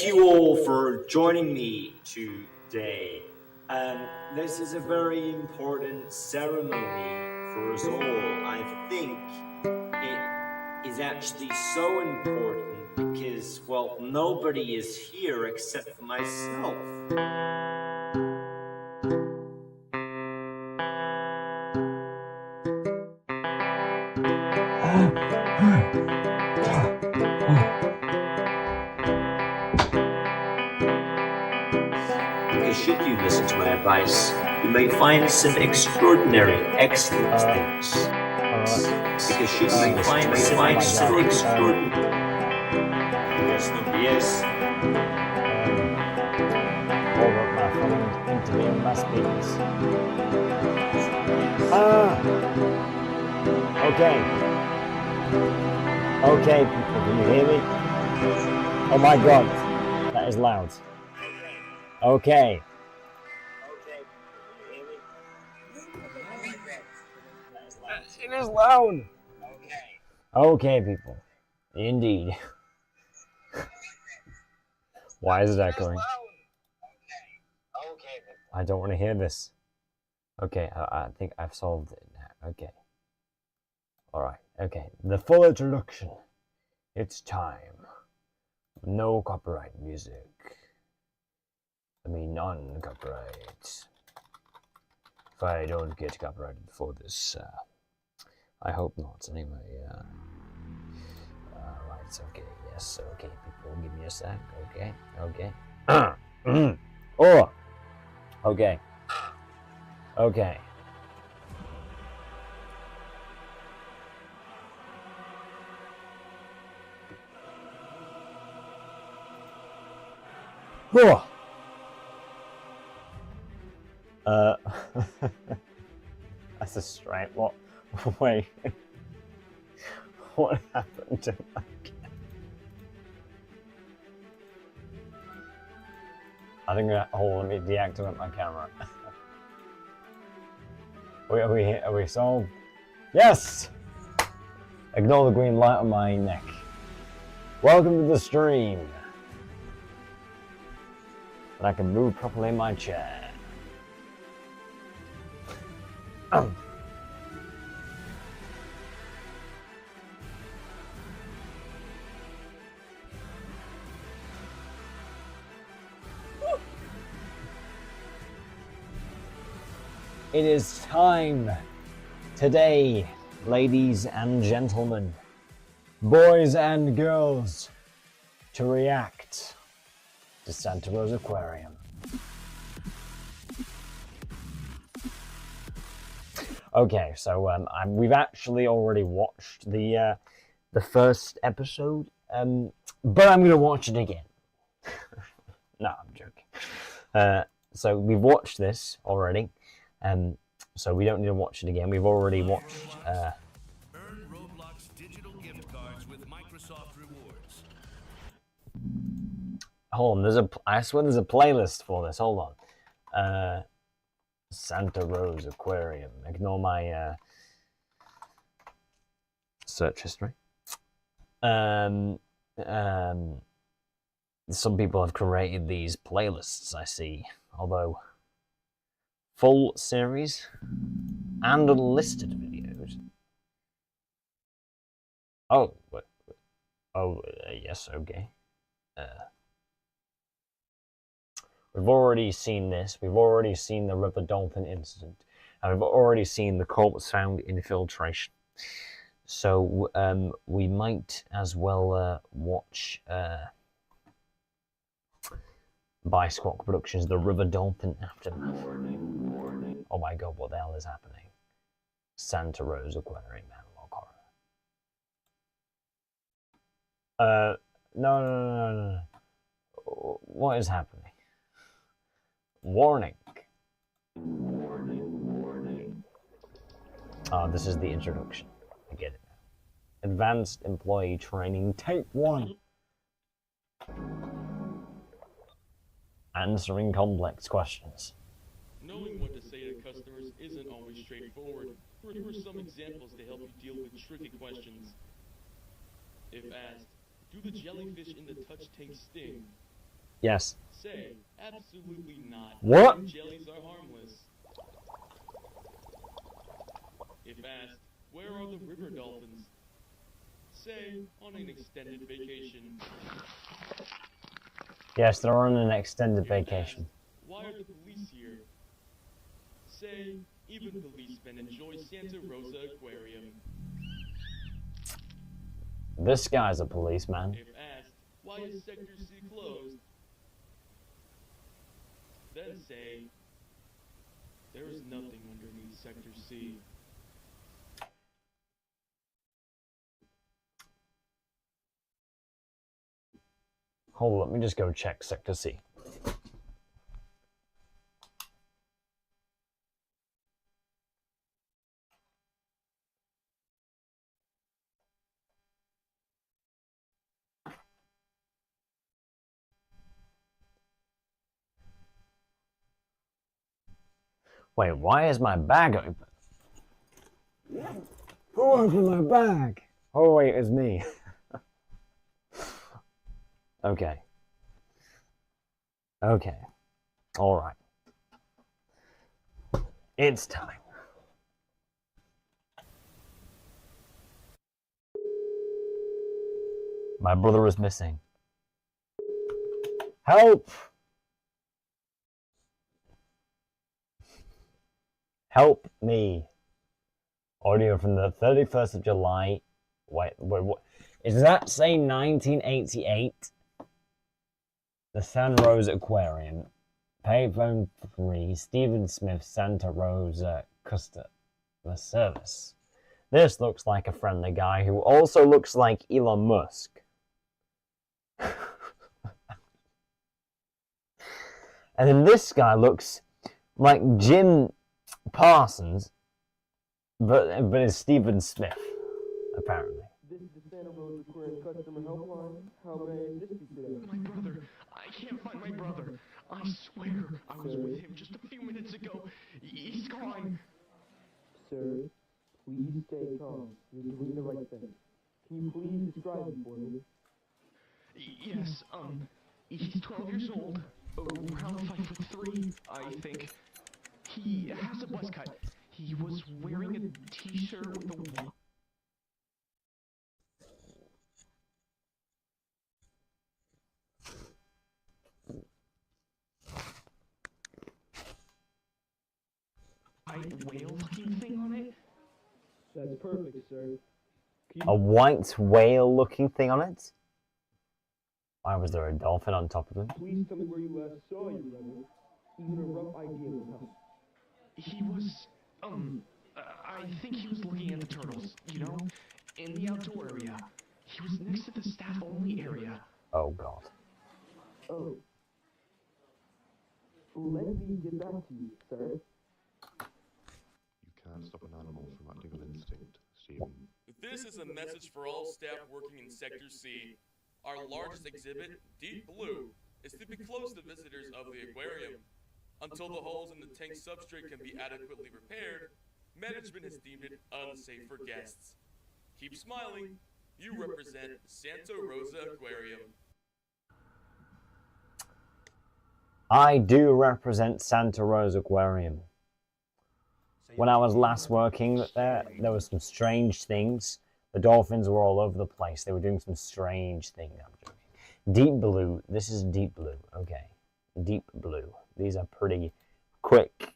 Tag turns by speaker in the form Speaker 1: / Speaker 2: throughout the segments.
Speaker 1: you all for joining me today. This is a very important ceremony for us all. I think it is actually so important because, well, nobody is here except for myself. Because should you listen to my advice, you may find some extraordinary, excellent things. Because should you find some extraordinary... Yes, no, yes.
Speaker 2: Over my phone into the my speakers. Okay. Okay, people, can you hear me? Oh my god, that is loud. Okay. It is loud. Okay, people. Indeed. Why is it echoing? I don't want to hear this. Okay, I think I've solved it now. Okay. Alright, okay. The full introduction. It's time. No copyright music. I mean, non-copyright. If I don't get copyrighted for this, I hope not. Anyway, right, okay, yes, okay, people, give me a sec. Okay, okay. Oh! Okay. Okay. Oh! That's a straight. What? Wait. What happened to my camera? I think that. Oh, let me deactivate my camera. Are we solved? Yes! Ignore the green light on my neck. Welcome to the stream. And I can move properly in my chair. It is time today, ladies and gentlemen, boys and girls, to react to Santa Rosa Aquarium. Okay, so we've actually already watched the first episode, but I'm gonna watch it again. No, I'm joking. So we've watched this already, so we don't need to watch it again. We've already watched.
Speaker 3: Earn Roblox digital gift cards with Microsoft Rewards.
Speaker 2: Hold on, I swear there's a playlist for this. Hold on. Santa Rosa Aquarium. Ignore my search history. Some people have created these playlists, I see. Although full series and unlisted videos. Oh, what? Oh, yes, okay. We've already seen this. We've already seen the River Dolphin incident, and we've already seen the corpse found infiltration. So we might as well watch by Squawk Productions, the River Dolphin Aftermath. Warning. Oh my god, what the hell is happening? Santa Rosa Aquarium Analog Horror. No. What is happening? Warning. Warning. Oh, this is the introduction. I get it now. Advanced Employee Training Tape 1. Answering complex questions.
Speaker 4: Knowing what to say to customers isn't always straightforward. Here are some examples to help you deal with tricky questions. If asked, do the jellyfish in the touch tank sting?
Speaker 2: Yes.
Speaker 4: Say, absolutely not.
Speaker 2: What?
Speaker 4: Jellies are harmless. If asked, where are the river dolphins? Say, on an extended vacation.
Speaker 2: Yes, they're on an extended
Speaker 4: If
Speaker 2: vacation.
Speaker 4: asked, why are the police here? Say, even policemen enjoy Santa Rosa Aquarium.
Speaker 2: This guy's a policeman.
Speaker 4: If asked, why is Sector C closed? Then say, there is nothing underneath Sector C.
Speaker 2: Hold on, let me just go check Sector C. Wait, why is my bag open? Who opened my bag? Oh wait, it's me. Okay. Okay. Alright. It's time. My brother is missing. Help! Help me. Audio from the 31st of July. Wait, what? Does that say 1988? The San Rose Aquarium. Payphone 3, Stephen Smith, Santa Rosa Customer Service. This looks like a friendly guy who also looks like Elon Musk. And then this guy looks like Jim Parsons, but it's Stephen Smith, apparently.
Speaker 4: This is the Santa Rosa Aquarium customer helpline. How may I assist you today?
Speaker 5: My brother. I can't find my brother. I swear I was with him just a few minutes ago. He's gone.
Speaker 4: Sir, please stay calm. You're doing the right thing. Can you please describe him for me?
Speaker 5: Yes, he's 12 years old. Around 5'3", I think. He has a buzz cut. He was wearing a t-shirt with a white whale-looking thing on it.
Speaker 4: That's perfect, sir.
Speaker 2: A white whale-looking thing on it? Why was there a dolphin on top of him?
Speaker 4: Please tell me where you last saw your brother. Even a rough idea will help.
Speaker 5: He was, I think he was looking at the turtles, you know, in the outdoor area. He was next to the staff-only area.
Speaker 2: Oh god.
Speaker 4: Oh. Let me get back to you, sir.
Speaker 6: You can't stop an animal from acting on instinct, Stephen.
Speaker 7: This is a message for all staff working in Sector C. Our largest exhibit, Deep Blue, is to be closed to visitors of the aquarium. Until the holes in the tank substrate can be adequately repaired, management has deemed it unsafe for guests. Keep smiling. You represent Santa Rosa Aquarium.
Speaker 2: I do represent Santa Rosa Aquarium. When I was last working there were some strange things. The dolphins were all over the place. They were doing some strange things. I'm joking. Deep blue. This is deep blue. Okay. Deep blue. These are pretty quick,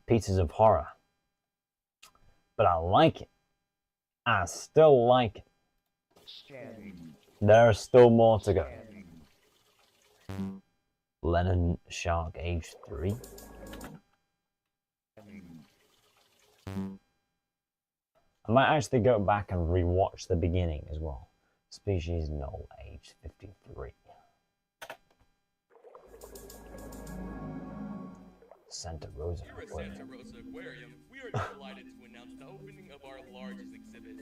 Speaker 2: pieces of horror. But I like it. I still like it. There's still more to go. Lennon Shark, age 3. I might actually go back and rewatch the beginning as well. Species null, age 53. Santa Rosa
Speaker 7: Here at
Speaker 2: Aquarium.
Speaker 7: Santa Rosa Aquarium, we are delighted to announce the opening of our largest exhibit,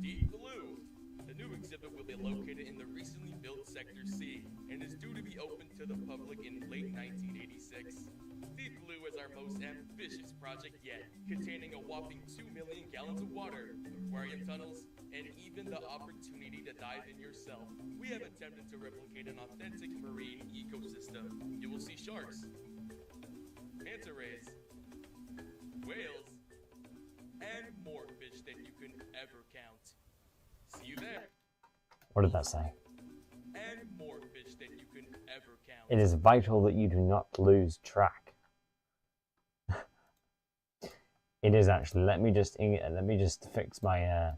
Speaker 7: Deep Blue. The new exhibit will be located in the recently built Sector C and is due to be open to the public in late 1986. Deep Blue is our most ambitious project yet, containing a whopping 2 million gallons of water, aquarium tunnels, and even the opportunity to dive in yourself, we have attempted to replicate an authentic marine ecosystem. You will see sharks, manta rays, whales, and more fish than you can ever count. See you there.
Speaker 2: What did that say?
Speaker 7: And more fish than you can ever count.
Speaker 2: It is vital that you do not lose track. It is actually. Let me just fix my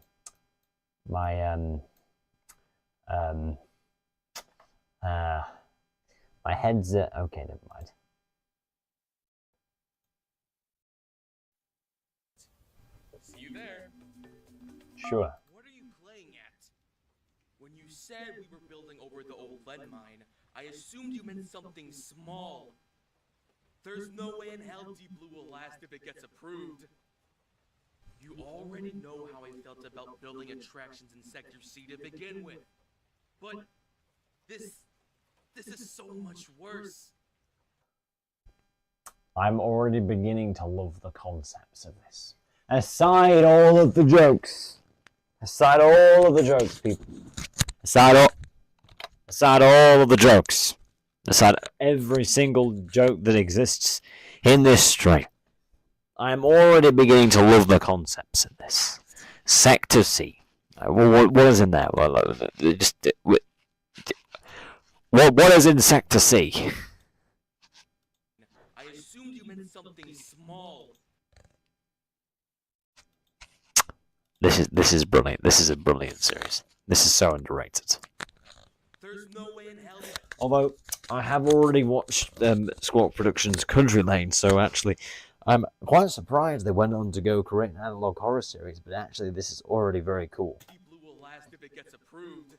Speaker 2: my headset. Okay, never mind.
Speaker 7: See you there.
Speaker 2: Sure.
Speaker 7: What are you playing at? When you said we were building over the old lead mine, I assumed you meant something small. There's no way in hell Deep Blue will last if it gets approved. You already know how I felt about building attractions in Sector C to begin with. But this is so much worse.
Speaker 2: I'm already beginning to love the concepts of this. Aside all of the jokes. Aside all of the jokes, people. Aside all of the jokes. Aside every single joke that exists in this stream. I'm already beginning to love the concepts of this. Sector C. What is in there? What is in Sector C?
Speaker 7: I assumed you meant something small.
Speaker 2: This is brilliant. This is a brilliant series. This is so underrated.
Speaker 7: There's no way in hell.
Speaker 2: Although I have already watched Squawk Productions' Country Lane, so actually I'm quite surprised they went on to go create an analog horror series. But actually, this is already very cool.
Speaker 7: Deep Blue will last if it gets approved.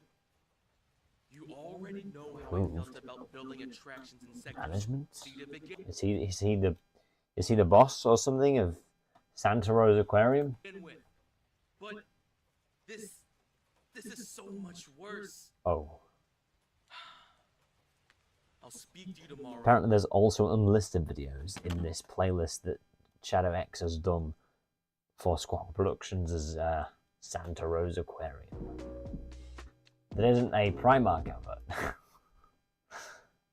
Speaker 7: You already know how I felt about building attractions in Sector
Speaker 2: Management?
Speaker 7: C to begin
Speaker 2: Is he the boss or something of Santa Rosa Aquarium?
Speaker 7: with. But this is so much worse.
Speaker 2: Oh.
Speaker 7: I'll speak to you tomorrow.
Speaker 2: Apparently there's also unlisted videos in this playlist that Shadow X has done for Squawk Productions as Santa Rosa Aquarium. There isn't a Primark advert.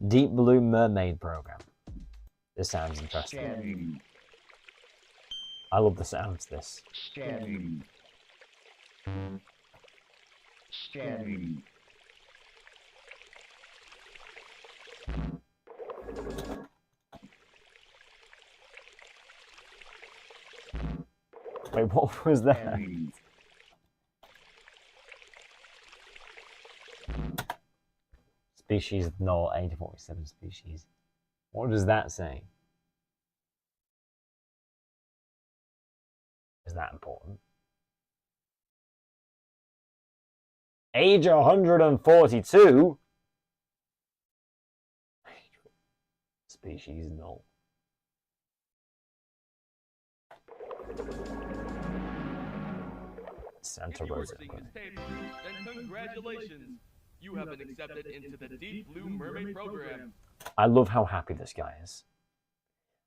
Speaker 2: Deep Blue Mermaid Program. This sounds interesting. I love the sounds of this. Wait, what was that? Species null, 847 species. What does that say? Is that important? Age 142? Species null. Santa
Speaker 7: If you were
Speaker 2: Rosa.
Speaker 7: seeing this tape, then congratulations. You have been accepted into the Deep Blue Mermaid program.
Speaker 2: I love how happy this guy is.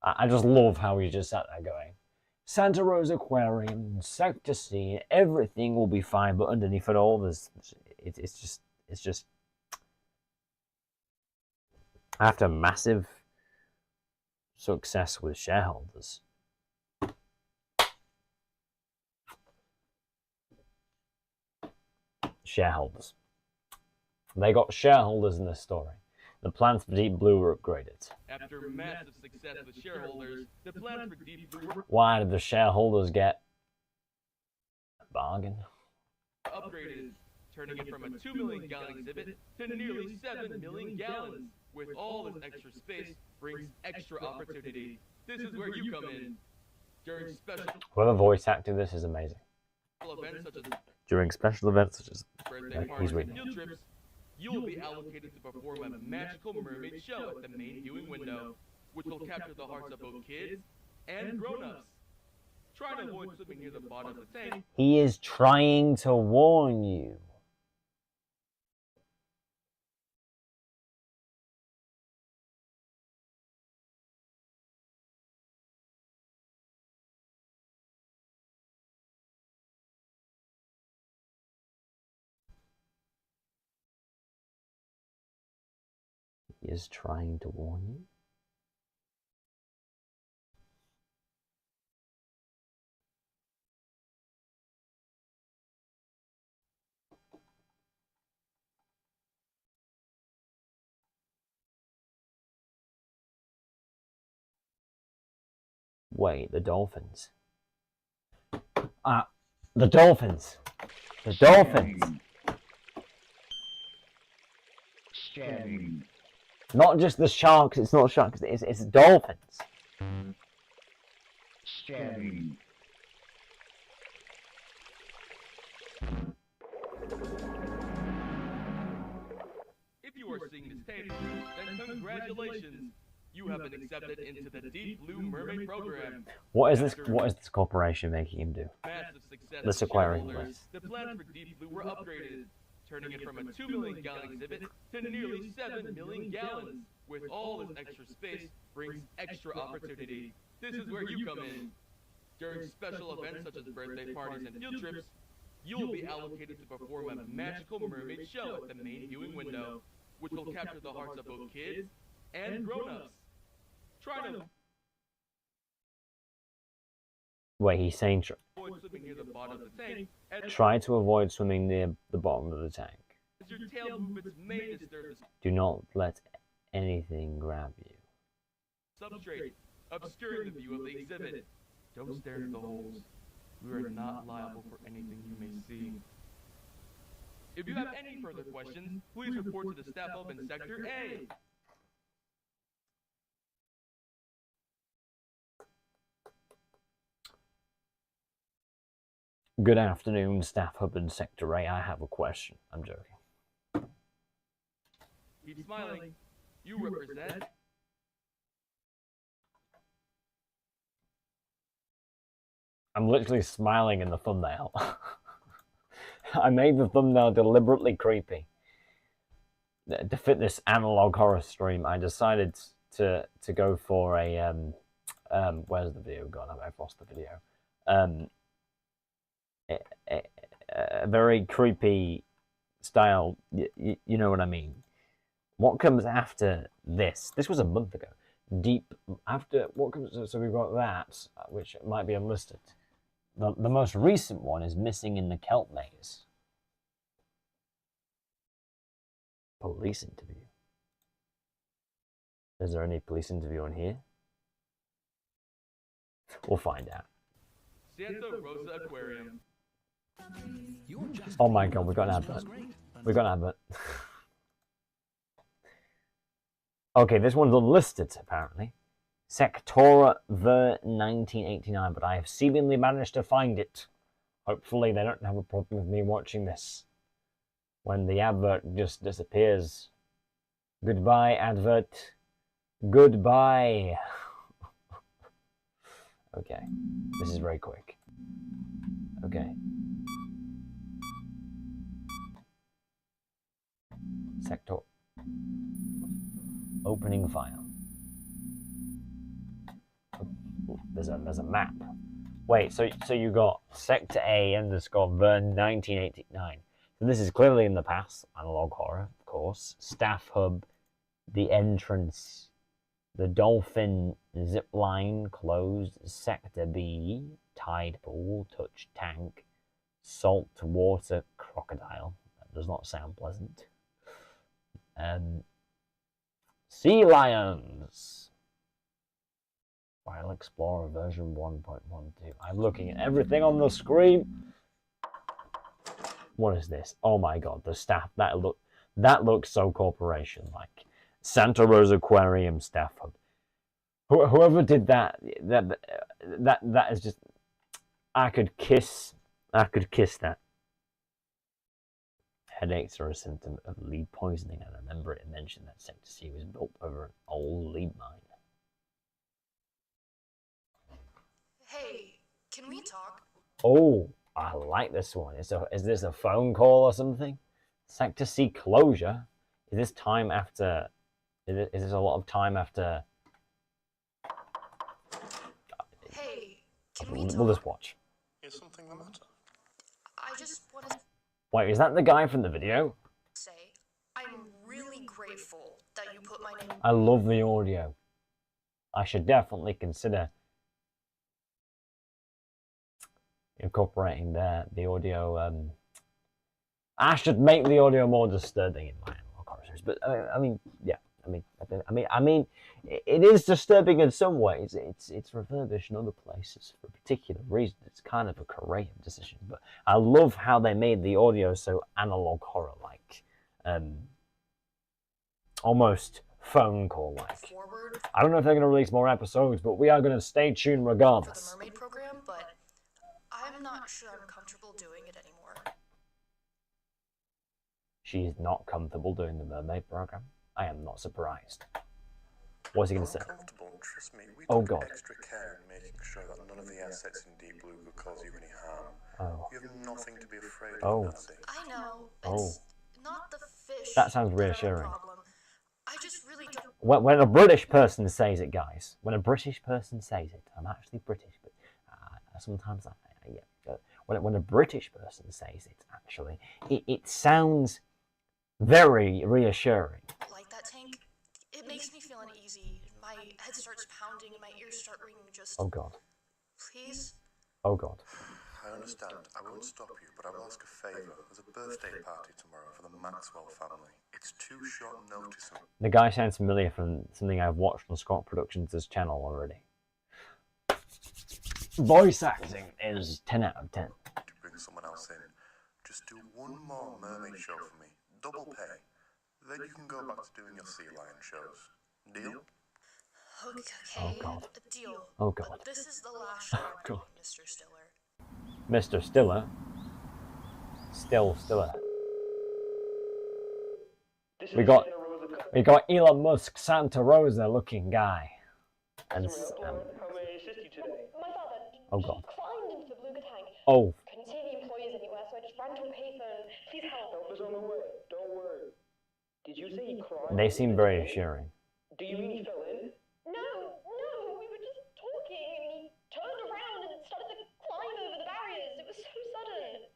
Speaker 2: I just love how he just sat there going, Santa Rosa Aquarium, Sector C, everything will be fine, but underneath it all, it's just, after massive success with shareholders. Shareholders. They got shareholders in this story. The plans for Deep Blue were upgraded.
Speaker 7: After massive success with shareholders, the plans for Deep Blue were
Speaker 2: Why did the shareholders get a bargain?
Speaker 7: upgraded, turning it from a 2 million gallon exhibit to nearly 7 million gallons. With all this extra space brings extra opportunity. This is where you come in. During special
Speaker 2: Whoever voice acted this is amazing.
Speaker 7: events such as
Speaker 2: During special events such as
Speaker 7: birthday
Speaker 2: he's
Speaker 7: parties and
Speaker 2: reading.
Speaker 7: field trips, you'll be allocated to perform a magical mermaid show at the main viewing window, which will capture the hearts of both kids and grown-ups. Try to avoid swimming near the bottom of the tank.
Speaker 2: He is trying to warn you. He is trying to warn you. Wait, the dolphins. The dolphins. The dolphins.
Speaker 8: Scanning.
Speaker 2: Not just the sharks, it's not sharks, it's dolphins.
Speaker 8: Scanning.
Speaker 7: If you are seeing this tape, then congratulations. You have been accepted into the Deep Blue Mermaid program.
Speaker 2: What is this corporation making him do?
Speaker 7: Massive success
Speaker 2: This
Speaker 7: to
Speaker 2: aquarium
Speaker 7: shareholders.
Speaker 2: place.
Speaker 7: The plans for Deep Blue were upgraded, turning it from a 2 million gallon exhibit to nearly 7 million gallons. With all this extra space brings extra opportunity. This is where you come in. During special events such as birthday parties and field trips, you will be allocated to perform a magical mermaid show at the main viewing window, which will capture the hearts of both kids and grown-ups. Try to
Speaker 2: Wait, he's saying
Speaker 7: avoid swimming near the bottom of the tank, and
Speaker 2: try to avoid swimming near the bottom of the tank.
Speaker 7: as your tail movements may disturb the
Speaker 2: Do not let anything grab you.
Speaker 7: substrate, obscuring the view of the exhibit. Don't stare into the holes. We are not liable for anything you may see. If you have any further questions, please report to the staff hub in Sector A.
Speaker 2: Good afternoon, Staff Hub and Sector A. I have a question. I'm joking.
Speaker 7: Keep smiling. You represent.
Speaker 2: I'm literally smiling in the thumbnail. I made the thumbnail deliberately creepy. To fit this analog horror stream, I decided to go for a where's the video gone? I've lost the video. A very creepy style. You know what I mean. What comes after this? This was a month ago. Deep after what comes? So we've got that, which might be unlisted. The most recent one is Missing in the Kelp Maze. Police interview. Is there any police interview on here? We'll find out.
Speaker 7: Santa Rosa Aquarium.
Speaker 2: Oh my god, we got an advert. We got an advert. Okay, this one's unlisted, apparently. Sectora Ver 1989, but I have seemingly managed to find it. Hopefully they don't have a problem with me watching this when the advert just disappears. Goodbye, advert. Goodbye. Okay, this is very quick. Okay. Sector. Opening file. There's a map. Wait, so you got Sector A underscore Vern 1989. So this is clearly in the past. Analog horror, of course. Staff hub, the entrance, the dolphin zip line closed. Sector B, tide pool, touch tank, salt water crocodile. That does not sound pleasant. Sea lions. File Explorer version 1.12. I'm looking at everything on the screen. What is this? Oh my god, the staff, that looks so corporation-like. Santa Rosa Aquarium staff hub. Whoever did that is just, I could kiss that. Headaches are a symptom of lead poisoning. I remember it mentioned that Sector C was built over an old lead mine.
Speaker 9: Hey, can we talk?
Speaker 2: Oh, I like this one. Is this a phone call or something? Sector C closure? Is this time after... Is this a lot of time after...
Speaker 9: Hey, can we talk?
Speaker 2: We'll just watch.
Speaker 6: Is something the matter?
Speaker 9: I just want to
Speaker 2: Wait, is that the guy from the video?
Speaker 9: say I'm really grateful that you put my name.
Speaker 2: I love the audio. I should definitely consider incorporating the audio. I should make the audio more disturbing in my Analogue horror series. But I mean, yeah. I mean, it is disturbing in some ways. It's refurbished in other places for a particular reason. It's kind of a creative decision, but I love how they made the audio so Analogue horror-like, almost phone call-like. I don't know if they're going to release more episodes, but we are going to stay tuned regardless.
Speaker 9: For the Mermaid program, but I'm not sure I'm comfortable doing it anymore.
Speaker 2: She's not comfortable doing the Mermaid program. I am not surprised. What's he going to say?
Speaker 6: Trust me, we
Speaker 2: Oh
Speaker 6: took
Speaker 2: God.
Speaker 6: extra care in making sure that none of the assets in Deep Blue will cause you any harm.
Speaker 2: Oh.
Speaker 6: You have nothing to be afraid
Speaker 2: Oh.
Speaker 6: of, Nancy.
Speaker 9: I know.
Speaker 2: Oh.
Speaker 9: It's not the fish.
Speaker 2: That sounds
Speaker 9: that are the
Speaker 2: reassuring.
Speaker 9: problem. I just really don't.
Speaker 2: When a British person says it, guys, when a British person says it, I'm actually British, but sometimes when a British person says it, actually, it sounds very reassuring.
Speaker 9: Like that, Tank? It makes me feel uneasy. My head starts pounding and my ears start ringing. Just.
Speaker 2: Oh God.
Speaker 9: Please?
Speaker 2: Oh God.
Speaker 6: I understand. I won't stop you, but I will ask a favour. There's a birthday party tomorrow for the Maxwell family. It's too short notice.
Speaker 2: The guy sounds familiar from something I've watched on Scott Productions' channel already. Voice acting is 10 out of 10.
Speaker 6: To bring someone else in. Just do one more mermaid show for me. Double pay. Then you can go back to doing your sea lion shows. Deal?
Speaker 9: Okay.
Speaker 2: Oh God.
Speaker 9: A deal.
Speaker 2: Oh God.
Speaker 9: But this is the last show I'm doing, Mr. Stiller.
Speaker 2: Mr. Stiller. Stiller. We got Elon Musk, Santa Rosa looking guy. And oh God.
Speaker 8: Climbed into the beluga tank.
Speaker 2: Oh.
Speaker 8: Couldn't see the employees anywhere, so I just ran to a payphone. Please help.
Speaker 5: Help is on the way. Don't worry. Did you say he cried?
Speaker 2: They seem very assuring.
Speaker 5: Do you mean he fell in?
Speaker 8: No, we were just talking and he turned around and started to climb over the barriers. It was so sudden.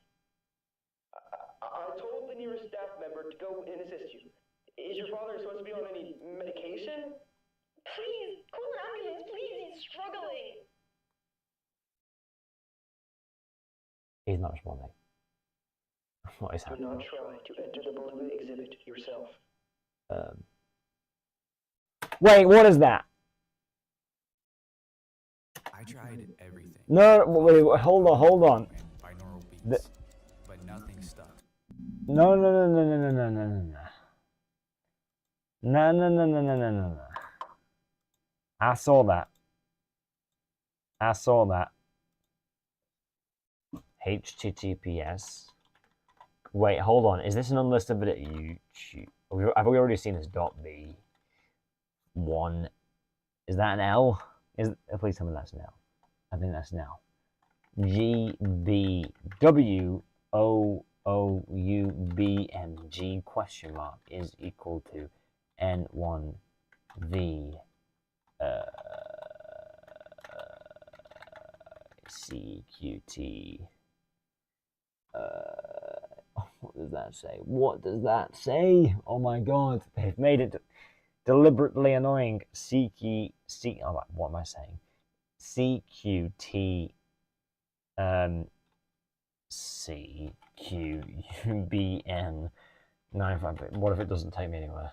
Speaker 5: I told the nearest staff member to go and assist you. Is your father supposed to be on any medication?
Speaker 8: Please, call an ambulance, please. He's struggling.
Speaker 2: He's not responding. What is
Speaker 5: Do
Speaker 2: happening?
Speaker 5: not try to enter the beluga exhibit yourself.
Speaker 2: Wait, what is that?
Speaker 10: I tried everything.
Speaker 2: No, wait, hold on.
Speaker 10: Binaural beats, but nothing stuck.
Speaker 2: No. I saw that. HTTPS. Wait, hold on. Is this an unlisted video? YouTube. Have we already seen this .b1? Is that an L? Please tell me that's an L. I think that's an L. GBWOOUBMG question mark is equal to N1V CQT. What does that say? What does that say? Oh my God, they've made it deliberately annoying. What am I saying? CQT CQUBN 95. What if it doesn't take me anywhere?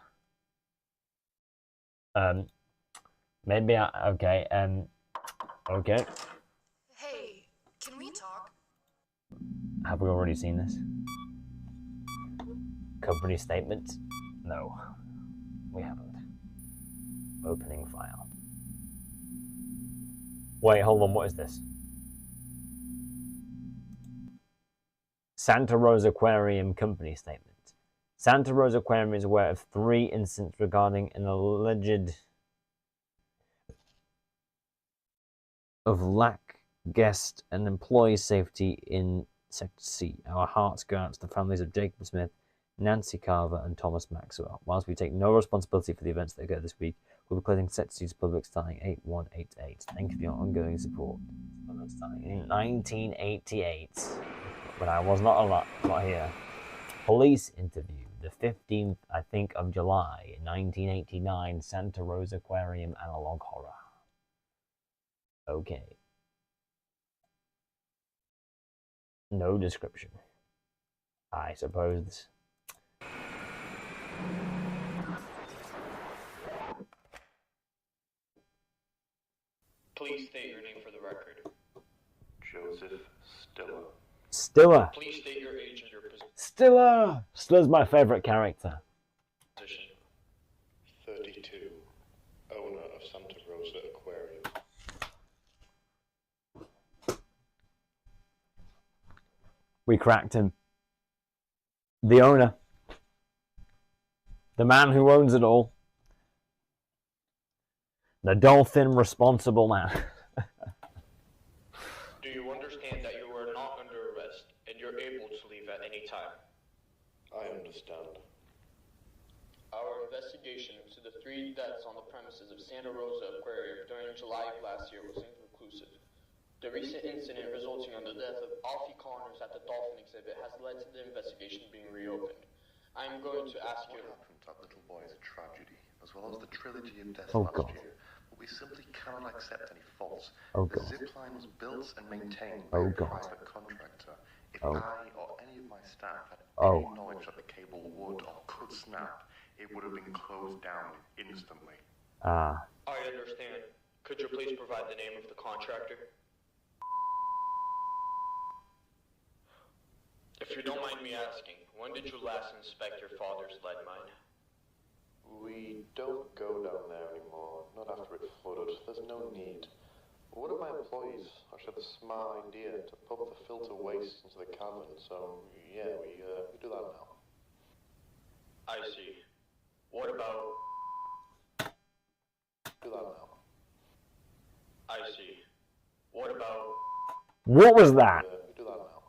Speaker 2: Maybe okay. Okay.
Speaker 9: Hey, can we talk?
Speaker 2: Have we already seen this? Company statement? No, we haven't. Opening file. Wait, hold on, what is this? Santa Rosa Aquarium company statement. Santa Rosa Aquarium is aware of 3 incidents regarding an alleged of lack guest and employee safety in Sector C. Our hearts go out to the families of Jacob Smith, Nancy Carver, and Thomas Maxwell. Whilst we take no responsibility for the events that occurred this week, we'll be closing Sector C to public starting 8188. Thank you for your ongoing support. Starting in 1988, when I was not here. Police interview. the 15th, I think, of July, 1989, Santa Rosa Aquarium Analog Horror. Okay. No description. I suppose.
Speaker 11: Please state your name for the record.
Speaker 6: Joseph Stiller.
Speaker 2: Stiller.
Speaker 11: Please state your age and your position.
Speaker 2: Stiller. Stiller's my favorite character.
Speaker 6: 32. Owner of Santa Rosa Aquarium.
Speaker 2: We cracked him. The owner. The man who owns it all. The dolphin responsible man.
Speaker 11: Do you understand that you are not under arrest and you're able to leave at any time?
Speaker 6: I understand.
Speaker 11: Our investigation into the 3 deaths on the premises of Santa Rosa Aquarium during July of last year was inconclusive. The recent incident resulting in the death of Alfie Connors at the dolphin exhibit has led to the investigation being reopened. I am going to ask you...
Speaker 6: What happened to that little boy is a tragedy, as well as the trilogy of deaths
Speaker 2: Oh,
Speaker 6: last
Speaker 2: God.
Speaker 6: year. But we simply cannot accept any faults.
Speaker 2: Oh,
Speaker 6: The
Speaker 2: God.
Speaker 6: zipline was built and maintained by
Speaker 2: Oh,
Speaker 6: a
Speaker 2: God.
Speaker 6: private contractor. If
Speaker 2: Oh.
Speaker 6: I or any of my staff had
Speaker 2: Oh.
Speaker 6: any knowledge that the cable would or could snap, it would have been closed down instantly.
Speaker 2: Ah.
Speaker 11: I understand. Could you please provide the name of the contractor? If you don't mind me asking, when did you last inspect your father's lead mine?
Speaker 6: We don't go down there anymore, not after it flooded. There's no need. One of my employees actually had the smart idea to pump the filter waste into the cavern, so yeah, we do that now.
Speaker 11: I see. What about...
Speaker 6: Do that now.
Speaker 11: I see. What about...
Speaker 2: What was that?
Speaker 6: We do that now.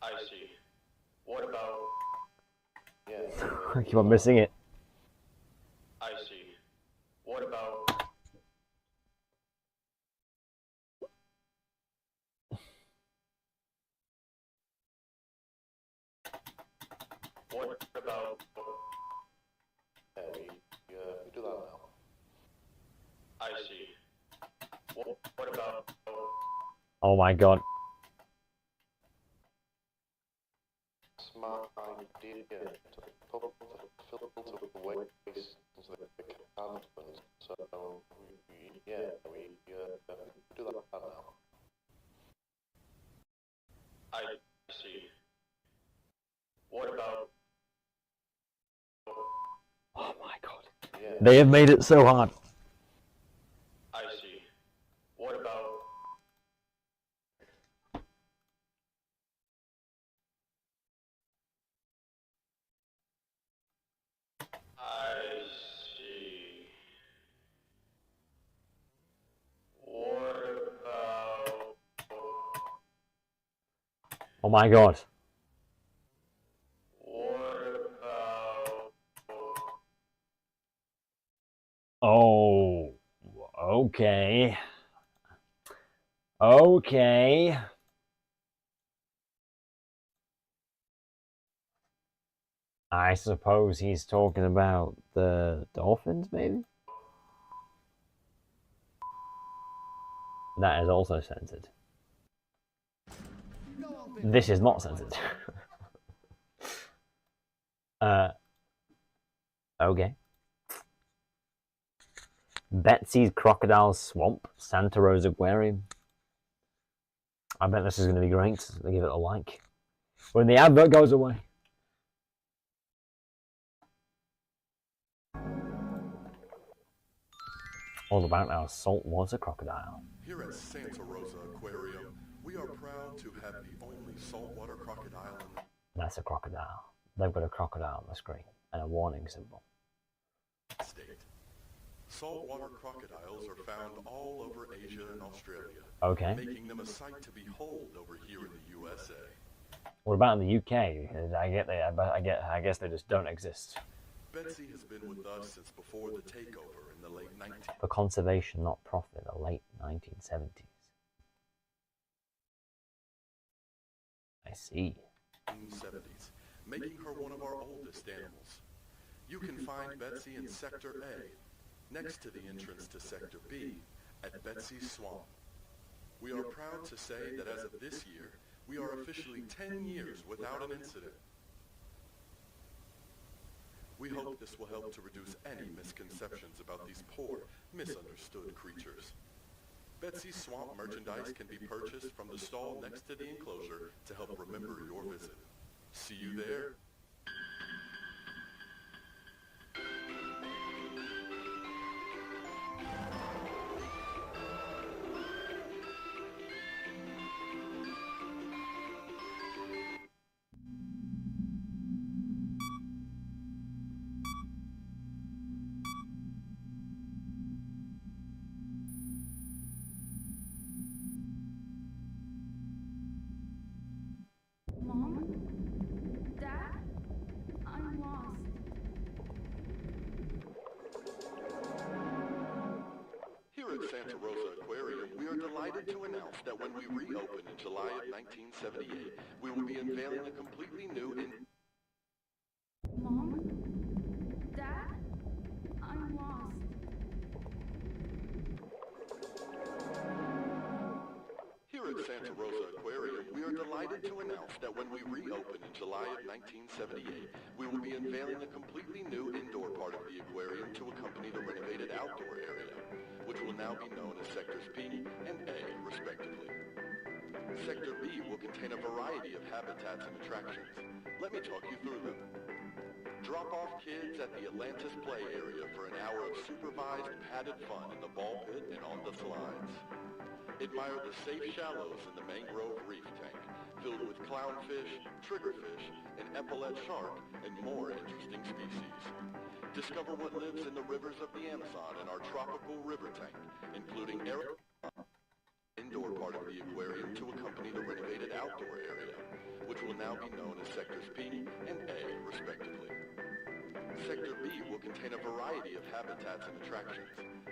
Speaker 11: I see. What about...
Speaker 6: Yeah.
Speaker 2: I keep on missing it.
Speaker 11: I see. What about... What about...
Speaker 6: Yeah, we do that now.
Speaker 11: I see. What about...
Speaker 2: Oh my God.
Speaker 6: Smart idea to pump the filter waste into the cavern, so yeah, we do that now.
Speaker 11: I see. What about...
Speaker 2: Oh my God.
Speaker 6: Yeah.
Speaker 2: They have made it so hard.
Speaker 11: I see. What about... I see. What about...
Speaker 2: Oh my God.
Speaker 11: What about...
Speaker 2: Oh. Okay. Okay. I suppose he's talking about the dolphins, maybe? That is also censored. This is not censored. Okay. Betsy's Crocodile Swamp, Santa Rosa Aquarium. I bet this is going to be great. I'll give it a like. When the advert goes away. All about our saltwater crocodile.
Speaker 12: Here at Santa Rosa Aquarium, we are proud to have the only saltwater crocodile in the
Speaker 2: That's a crocodile. They've got a crocodile on the screen and a warning symbol.
Speaker 12: state. Saltwater crocodiles are found all over Asia and Australia,
Speaker 2: Okay.
Speaker 12: making them a sight to behold over here in the USA.
Speaker 2: What about in the UK? I guess they just don't exist.
Speaker 12: Betsy has been with us since before the takeover in the late 1970s.
Speaker 2: For conservation, not profit, the late 1970s. I see.
Speaker 12: making her one of our oldest animals. You can find Betsy in Sector A, next to the entrance to Sector B, at Betsy's Swamp. We are proud to say that as of this year, we are officially 10 years without an incident. We hope this will help to reduce any misconceptions about these poor, misunderstood creatures. Betsy's Swamp merchandise can be purchased from the stall next to the enclosure to help remember your visit. See you there. Santa Rosa Aquarium, we are delighted to announce that when we reopen in July of 1978, we will be unveiling a completely new
Speaker 13: Mom? Dad? I'm lost.
Speaker 12: Here at Santa Rosa Aquarium, we are delighted to announce that when we reopen in July of 1978, we will be unveiling a completely new indoor part of the aquarium to accompany the renovated outdoor area, which will now be known as Sectors B and A, respectively. Sector B will contain a variety of habitats and attractions. Let me talk you through them. Drop off kids at the Atlantis play area for an hour of supervised, padded fun in the ball pit and on the slides. Admire the safe shallows in the mangrove reef tank, filled with clownfish, triggerfish, an epaulette shark, and more interesting species. Discover what lives in the rivers of the Amazon in our tropical river tank, including indoor part of the aquarium to accompany the renovated outdoor area, which will now be known as Sectors B and A, respectively. Sector B will contain a variety of habitats and attractions.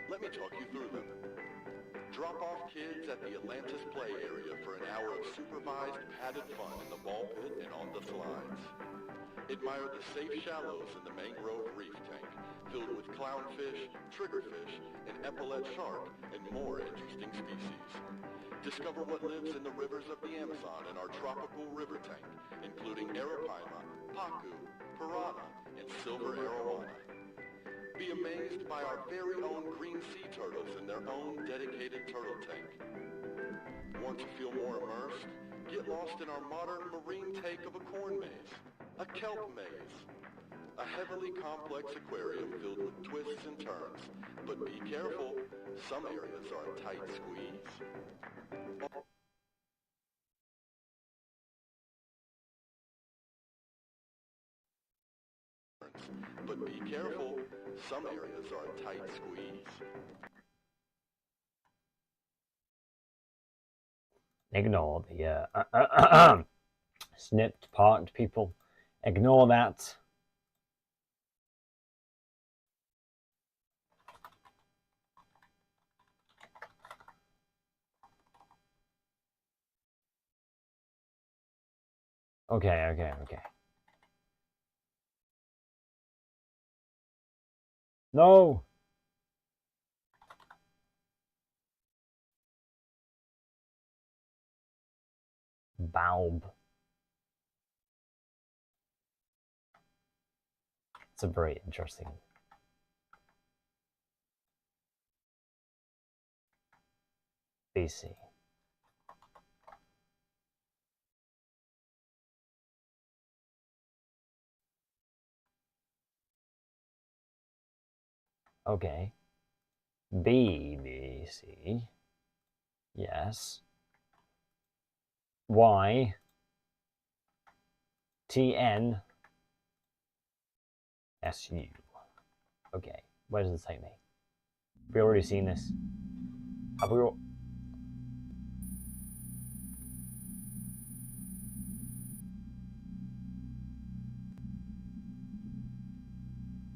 Speaker 12: Let me talk you through them. Drop off kids at the Atlantis play area for an hour of supervised, padded fun in the ball pit and on the slides. Admire the safe shallows in the mangrove reef tank, filled with clownfish, triggerfish, an epaulette shark, and more interesting species. Discover what lives in the rivers of the Amazon in our tropical river tank, including arapaima, pacu, piranha, and silver arowana. Be amazed by our very own green sea turtles in their own dedicated turtle tank. Want to feel more immersed? Get lost in our modern marine take of a corn maze, a kelp maze, a heavily complex aquarium filled with twists and turns. But be careful, some areas are a tight squeeze. But be careful, some areas are a tight squeeze.
Speaker 2: Ignore the snipped part, people. Ignore that. Okay. No! Bulb. It's a very interesting. BC. Okay. BBC. Yes. Y. TN. SU. Okay. Where does it take me? Have we already seen this? Have we all...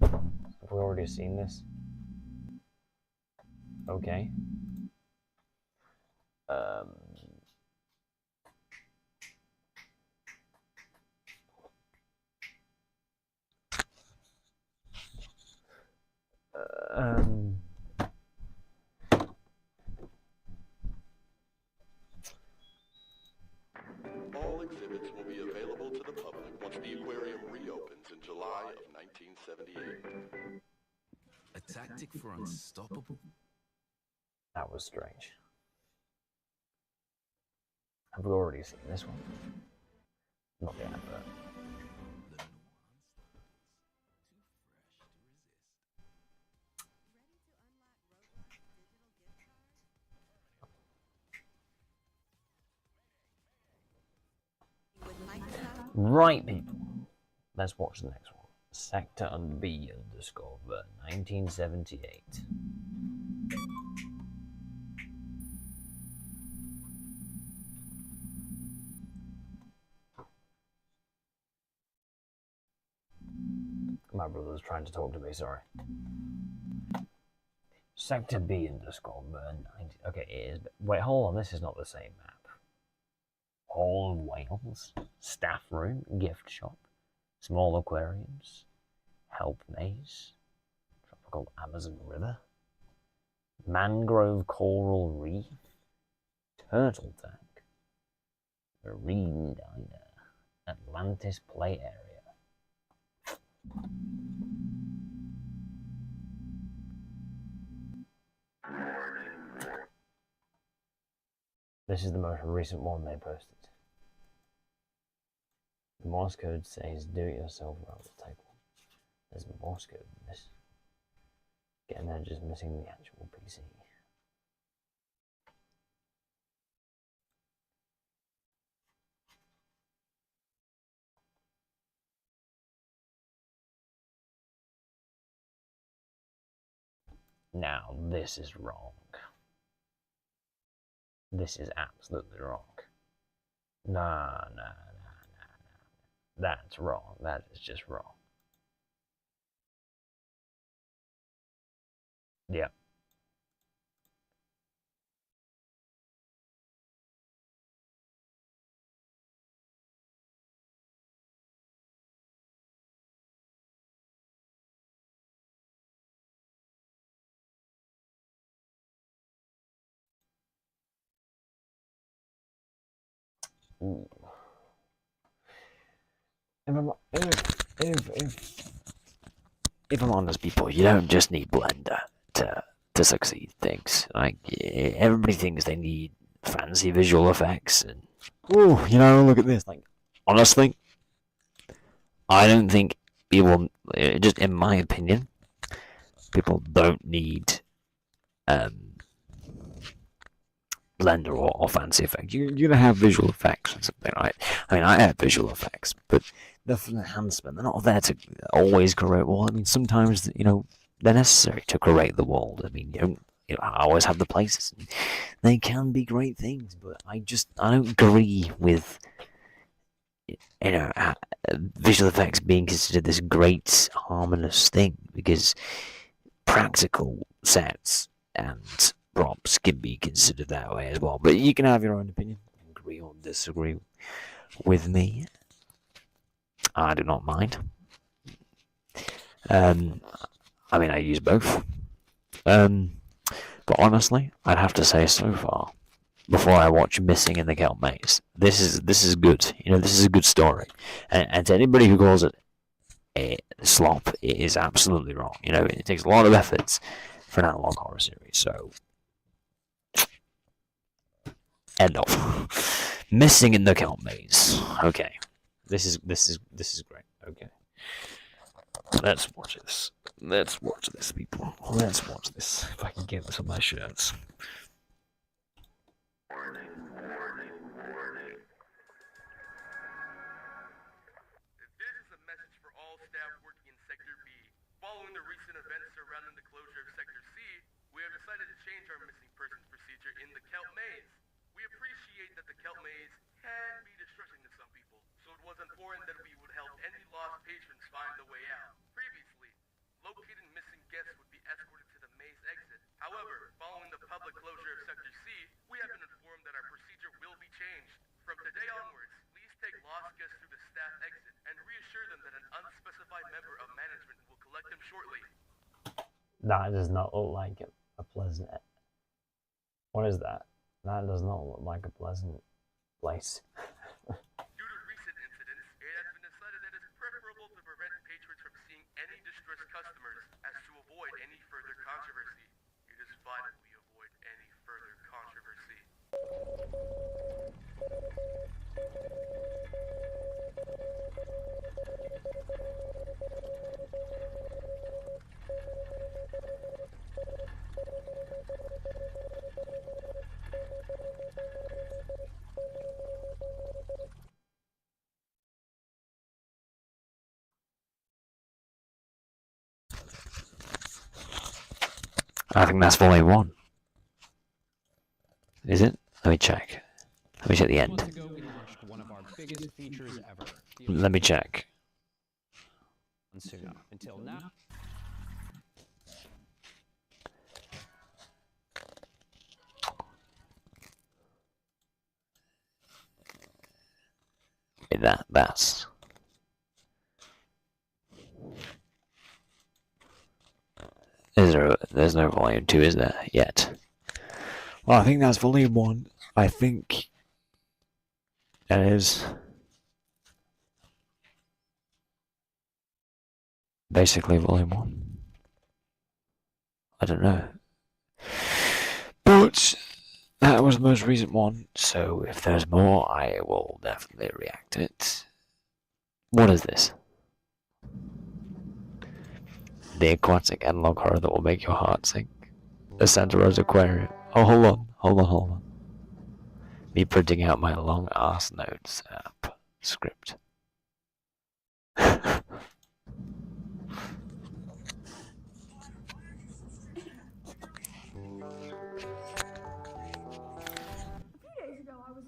Speaker 2: Have we already seen this? Okay.
Speaker 12: 1978.
Speaker 10: A tactic for unstoppable?
Speaker 2: That was strange. Have we already seen this one? Not the advert. Right, people. Let's watch the next one. Sector B _ 1978. My brother's trying to talk to me, sorry. Sector B _ 19. Okay, it is. Wait, hold on, this is not the same map. Hall of Wales, staff room, gift shop, small aquariums, help maze, tropical Amazon River, mangrove coral reef, turtle tank, marine diner, Atlantis play area. This is the most recent one they posted. The Morse code says do it yourself around the table. There's a Morse code in this. Getting there, just missing the actual PC. Now, this is wrong. This is absolutely wrong. Nah. That's wrong. That is just wrong. Yep. Ooh. If I'm honest, people, you don't just need Blender to succeed things. Like, everybody thinks they need fancy visual effects and, ooh, you know, look at this. Like, honestly, I don't think people, just in my opinion, people don't need Blender or fancy effects. You're gonna have visual effects and something, right? I mean, I have visual effects, but they're for enhancement. They're not there to always create wall. I mean, sometimes, you know, they're necessary to create the world. I mean, you know, I always have the places. And they can be great things, but I don't agree with, you know, visual effects being considered this great harmonious thing, because practical sets and props can be considered that way as well. But you can have your own opinion, agree or disagree with me. I do not mind. I mean, I use both. But honestly, I'd have to say so far, before I watch Missing in the Kelp Maze, this is good. You know, this is a good story. And to anybody who calls it a slop, it is absolutely wrong. You know, it takes a lot of efforts for an analog horror series. So, end of. Missing in the Kelp Maze. Okay, this is great. Okay, let's watch this. Let's watch this, people. Let's watch this. If I can get this on my shirts.
Speaker 12: Warning.
Speaker 7: This is a message for all staff working in Sector B. Following the recent events surrounding the closure of Sector C, we have decided to change our missing persons procedure in the Kelp Maze. We appreciate that the Kelp Maze can be distressing to some people, so it was important that we would help any lost patrons find the way out. Previously, located missing guests would be escorted to the maze exit. However, following the public closure of Sector C, we have been informed that our procedure will be changed. From today onwards, please take lost guests through the staff exit and reassure them that an unspecified member of management will collect them shortly.
Speaker 2: That does not look like a pleasant... What is that? That does not look like a pleasant place.
Speaker 7: Due to recent incidents, it has been decided that it's preferable to prevent patrons from seeing any distressing
Speaker 2: I think that's volume 1. Is it? Let me check. Let me check the end.
Speaker 14: Months ago, we launched one of our biggest features ever.
Speaker 2: Let me check.
Speaker 14: Soon until now.
Speaker 2: That's. There's no volume 2, is there, yet? Well, I think that's volume 1. I think that is basically volume 1. I don't know. But that was the most recent one, so if there's more, I will definitely react to it. What is this? The aquatic analog horror that will make your heart sink. The Santa Rosa Aquarium. Oh, hold on. Me printing out my long ass notes app script.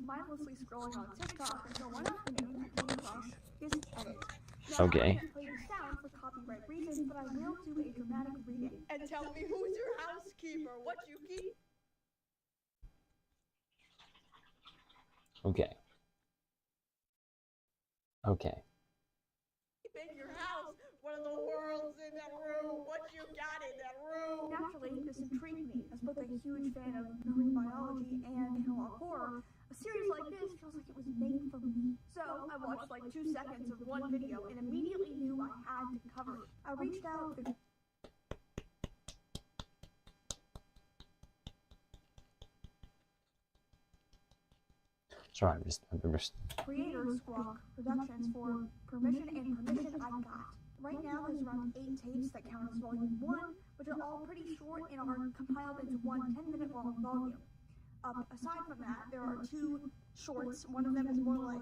Speaker 13: Mindlessly scrolling on TikTok until one afternoon I came across this edit. Now,
Speaker 2: Okay.
Speaker 13: I can't play the sound for copyright reasons, but I will do a dramatic reading.
Speaker 8: And tell me, who's your housekeeper? What you keep?
Speaker 2: Okay.
Speaker 8: In your house. What in the world's in that room? What you got in that room?
Speaker 13: Naturally, this intrigued me, as both a huge fan of marine biology and analog horror. A series like this feels like it was made for me. So I watched like 2 seconds of one video and immediately knew I had to cover it. I reached out to
Speaker 2: Sorry, I'm just
Speaker 13: Creator Squawk Productions for permission I got. Right now there's around 8 tapes that count as volume 1, which are all pretty short and are compiled into one 10-minute long volume. Aside from that, there are 2 shorts. One of them is more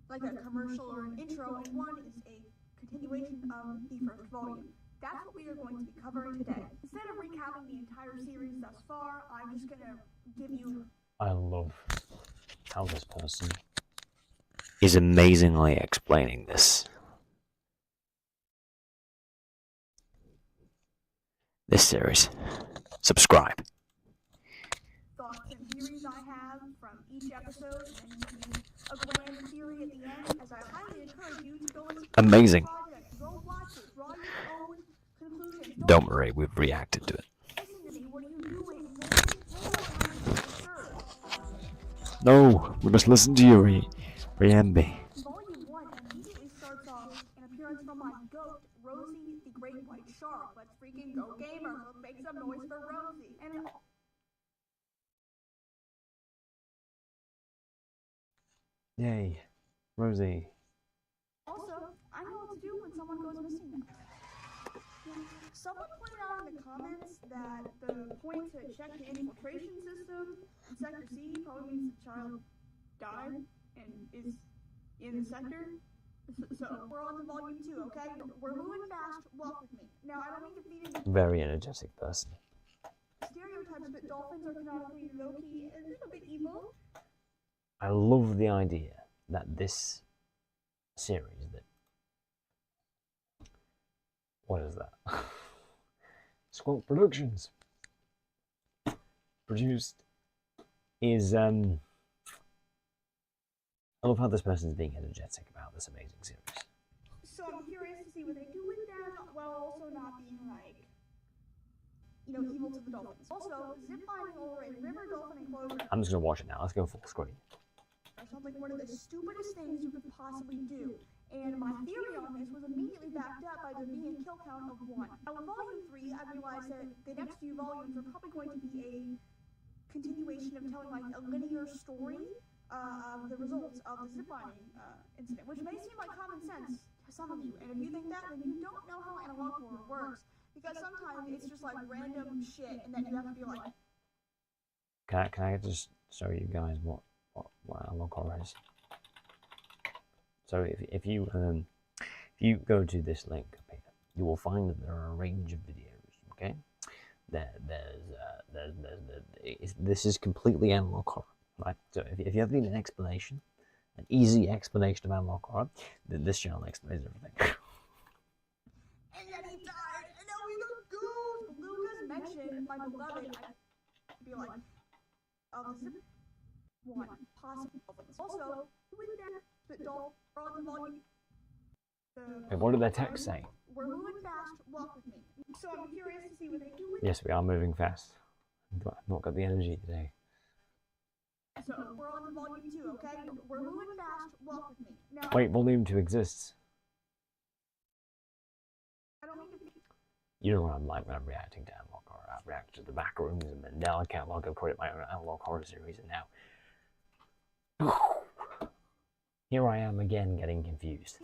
Speaker 13: like a commercial or an intro, and one is a continuation of the first volume. That's what we are going to be covering today. Instead of recapping the entire series thus far, I'm just gonna give you...
Speaker 2: I love how this person is amazingly explaining this series. Subscribe.
Speaker 13: Thoughts and theories I have from each episode, and then a grand theory at the end, as I highly encourage you to go into
Speaker 2: Amazing.
Speaker 13: the project, go watch it, draw your own conclusions.
Speaker 2: Don't worry, we've reacted to it.
Speaker 13: Listen to me, what are you doing?
Speaker 2: No, we must listen to your preamble.
Speaker 13: Volume 1 immediately starts off an appearance from my goat, Rosie the Great White Shark. Let's freaking go, gamer. Let's make some noise for Rosie. And
Speaker 2: Yay, Rosie.
Speaker 13: also, I know what to do when someone goes missing. Someone pointed out in the comments that the point to check the infiltration system in Sector C probably means the child died and is in the sector. So, we're on to volume 2, okay? We're moving fast, walk with me. Now, I don't mean to feed into
Speaker 2: Very energetic person.
Speaker 13: stereotypes, but dolphins are canonically low-key a little bit evil.
Speaker 2: I love the idea that this series what is that? Squawk Productions produced is I love how this person is being energetic about this amazing series.
Speaker 13: So I'm curious to see what they do with them, while also not being like, you know, evil to the dolphins. Also, ziplining over a river dolphin enclosure
Speaker 2: I'm just gonna watch it now. Let's go full screen.
Speaker 13: sounds like one of the stupidest things you could possibly do. And my theory on this was immediately backed up by there being a kill count of 1. Now, in Volume 3, I realized that the next few volumes are probably going to be a continuation of telling like a linear story of the results of the ziplining incident, which may seem like common sense to some of you. And if you think that, then you don't know how analog horror works, because sometimes it's just like random shit, and then you have to be like...
Speaker 2: Can I just show you guys what analog horror is? So if you go to this link up here, you will find that there are a range of videos. Okay, this is completely analog horror, right? So if you ever need an explanation, an easy explanation of analog horror, then this channel explains everything.
Speaker 13: And then he died, and now we look good. Lucas mentioned my beloved. I'd be like, oh, this is one possible. Also, with that, doll on the volume.
Speaker 2: Wait, what did their text say?
Speaker 13: We're moving fast. Walk with me. So I'm curious to see what they do with.
Speaker 2: Yes, we are moving fast. I've not got the energy today.
Speaker 13: So we're on the volume 2, okay? We're moving fast. Walk with me. Now.
Speaker 2: Wait, volume 2 exists.
Speaker 13: I don't mean to be.
Speaker 2: You know what I'm like when I'm reacting to analog horror. I've reacted to the back rooms and Mandela catalog. I've created my own analog horror series, and now here I am again getting confused.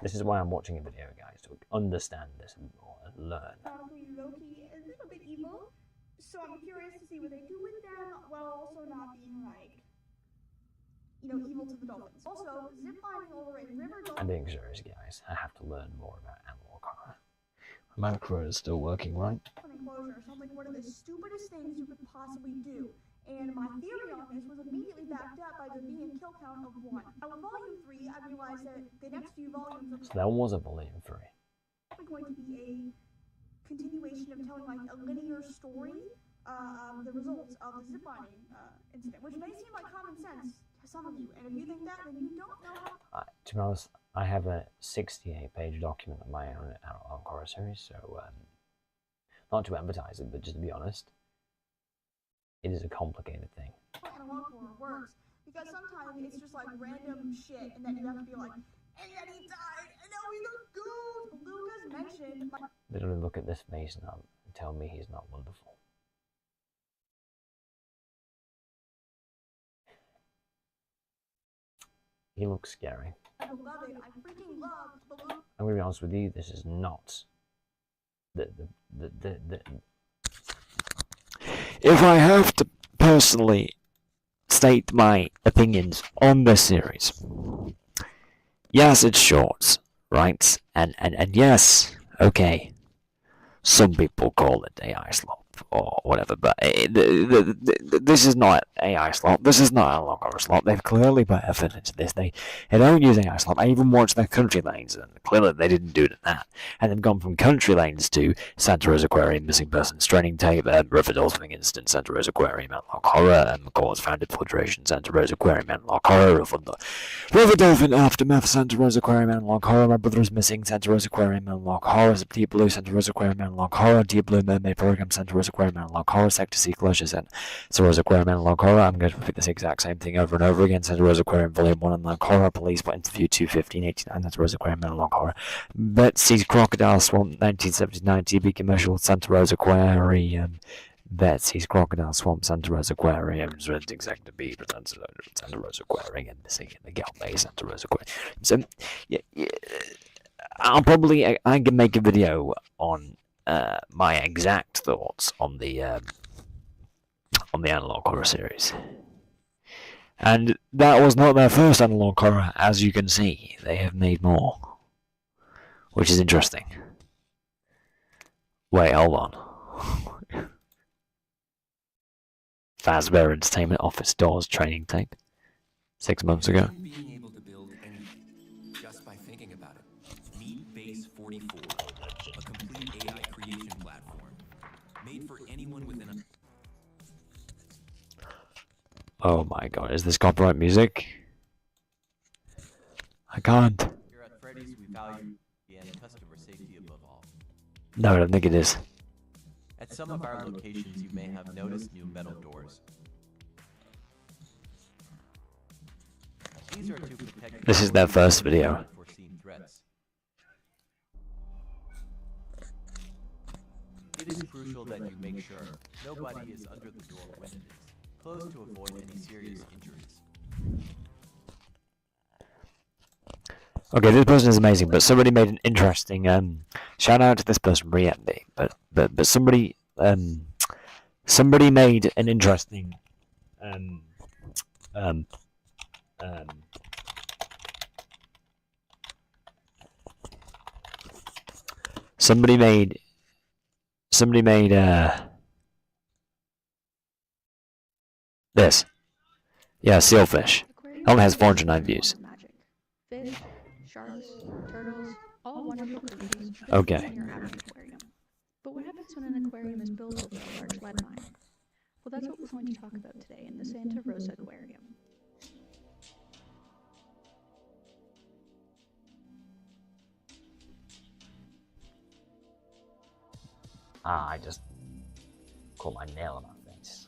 Speaker 2: This is why I'm watching a video, guys, to understand this more and learn.
Speaker 13: Loki is a little bit evil, so I'm curious to see what they do with them while also not being like, evil to the dolphins. Also, ziplining over a river dolphin.
Speaker 2: I'm being serious, guys. I have to learn more about analog horror. My macro is still working, right?
Speaker 13: Enclosure sounds like one of the stupidest things you could possibly do. And my theory on this was immediately backed up by there being a kill count of 1. Now, in volume 3, I realized that the next few volumes of
Speaker 2: So there was a volume 3.
Speaker 13: going to be a continuation of telling like a linear story of the results of the ziplining incident, which may seem like common sense to some of you. And if you think that, then you don't know how.
Speaker 2: To be honest, I have a 68-page document of my own analog horror series, so not to advertise it, but just to be honest, it is a complicated thing.
Speaker 13: Analog horror works because sometimes it's just like random shit, and then you have to be like, and then he died, and now we look good. Lucas mentioned.
Speaker 2: Literally look at this face and tell me he's not wonderful. He looks scary.
Speaker 13: I love it. I freaking love the look.
Speaker 2: I'm gonna be honest with you. This is not If I have to personally state my opinions on this series, yes, it's short, right? And yes, okay, some people call it AI slop or whatever, but this is not AI slop. This is not analog horror slop. They've clearly put effort into this. They don't use AI slop. I even watched their country lanes, and clearly they didn't do that. And they've gone from country lanes to Santa Rosa Aquarium, missing persons, training tape, river dolphin incident, Santa Rosa Aquarium, analog horror, cause founded filtration, Santa Rosa Aquarium, analog horror, river dolphin aftermath, Santa Rosa Aquarium, analog horror, my brother is missing, Santa Rosa Aquarium, analog horror, Deep Blue, Santa Rosa Aquarium, analog horror, Deep Blue Mermaid Program, Santa Rosa Aquarium, analog horror, Sector C closure, Santa Rosa Aquarium, analog horror. I'm going to repeat this exact same thing over and over again. Santa Rosa Aquarium, Volume 1, analog horror, police interview 21589, Santa Rosa Aquarium, analog horror, Betsy's Crocodile Swamp, 1979 TV commercial, Santa Rosa Aquarium, Betsy's Crocodile Swamp, Santa Rosa Aquarium, Executive B, Santa Rosa Aquarium, and missing in the Gal Bay, Santa Rosa Aquarium. So, yeah, I can make a video on my exact thoughts on the analog horror series. And that was not their first analog horror, as you can see. They have made more, which is interesting. Wait, hold on. Fazbear Entertainment Office Doors training tape. 6 months ago.
Speaker 10: Being able to build anything just by thinking about it. Meet Base 44, a complete AI creation platform made for anyone within a...
Speaker 2: Oh my god, is this copyright music? I can't.
Speaker 15: Here at Freddy's, we value and customer safety above all.
Speaker 2: No, I don't think it is.
Speaker 15: At some of our locations, you may have noticed new metal doors. These are to protect.
Speaker 2: This is their first video.
Speaker 15: Unforeseen threats. It is crucial that you make sure nobody is under the door when it is closed to avoid any serious injuries.
Speaker 2: Okay, this person is amazing, but somebody made an interesting shout out to this person, Brienne, but somebody made an interesting somebody made Somebody made this. Yeah, sealfish. It only has 409 views.
Speaker 16: Fish, sharks, turtles, all wonderful creatures built
Speaker 2: Okay.
Speaker 16: when you're at an aquarium. But what happens when an aquarium is built over a large lead mine? Well, that's what we're going to talk about today in the Santa Rosa Aquarium.
Speaker 2: I just caught my nail on my face.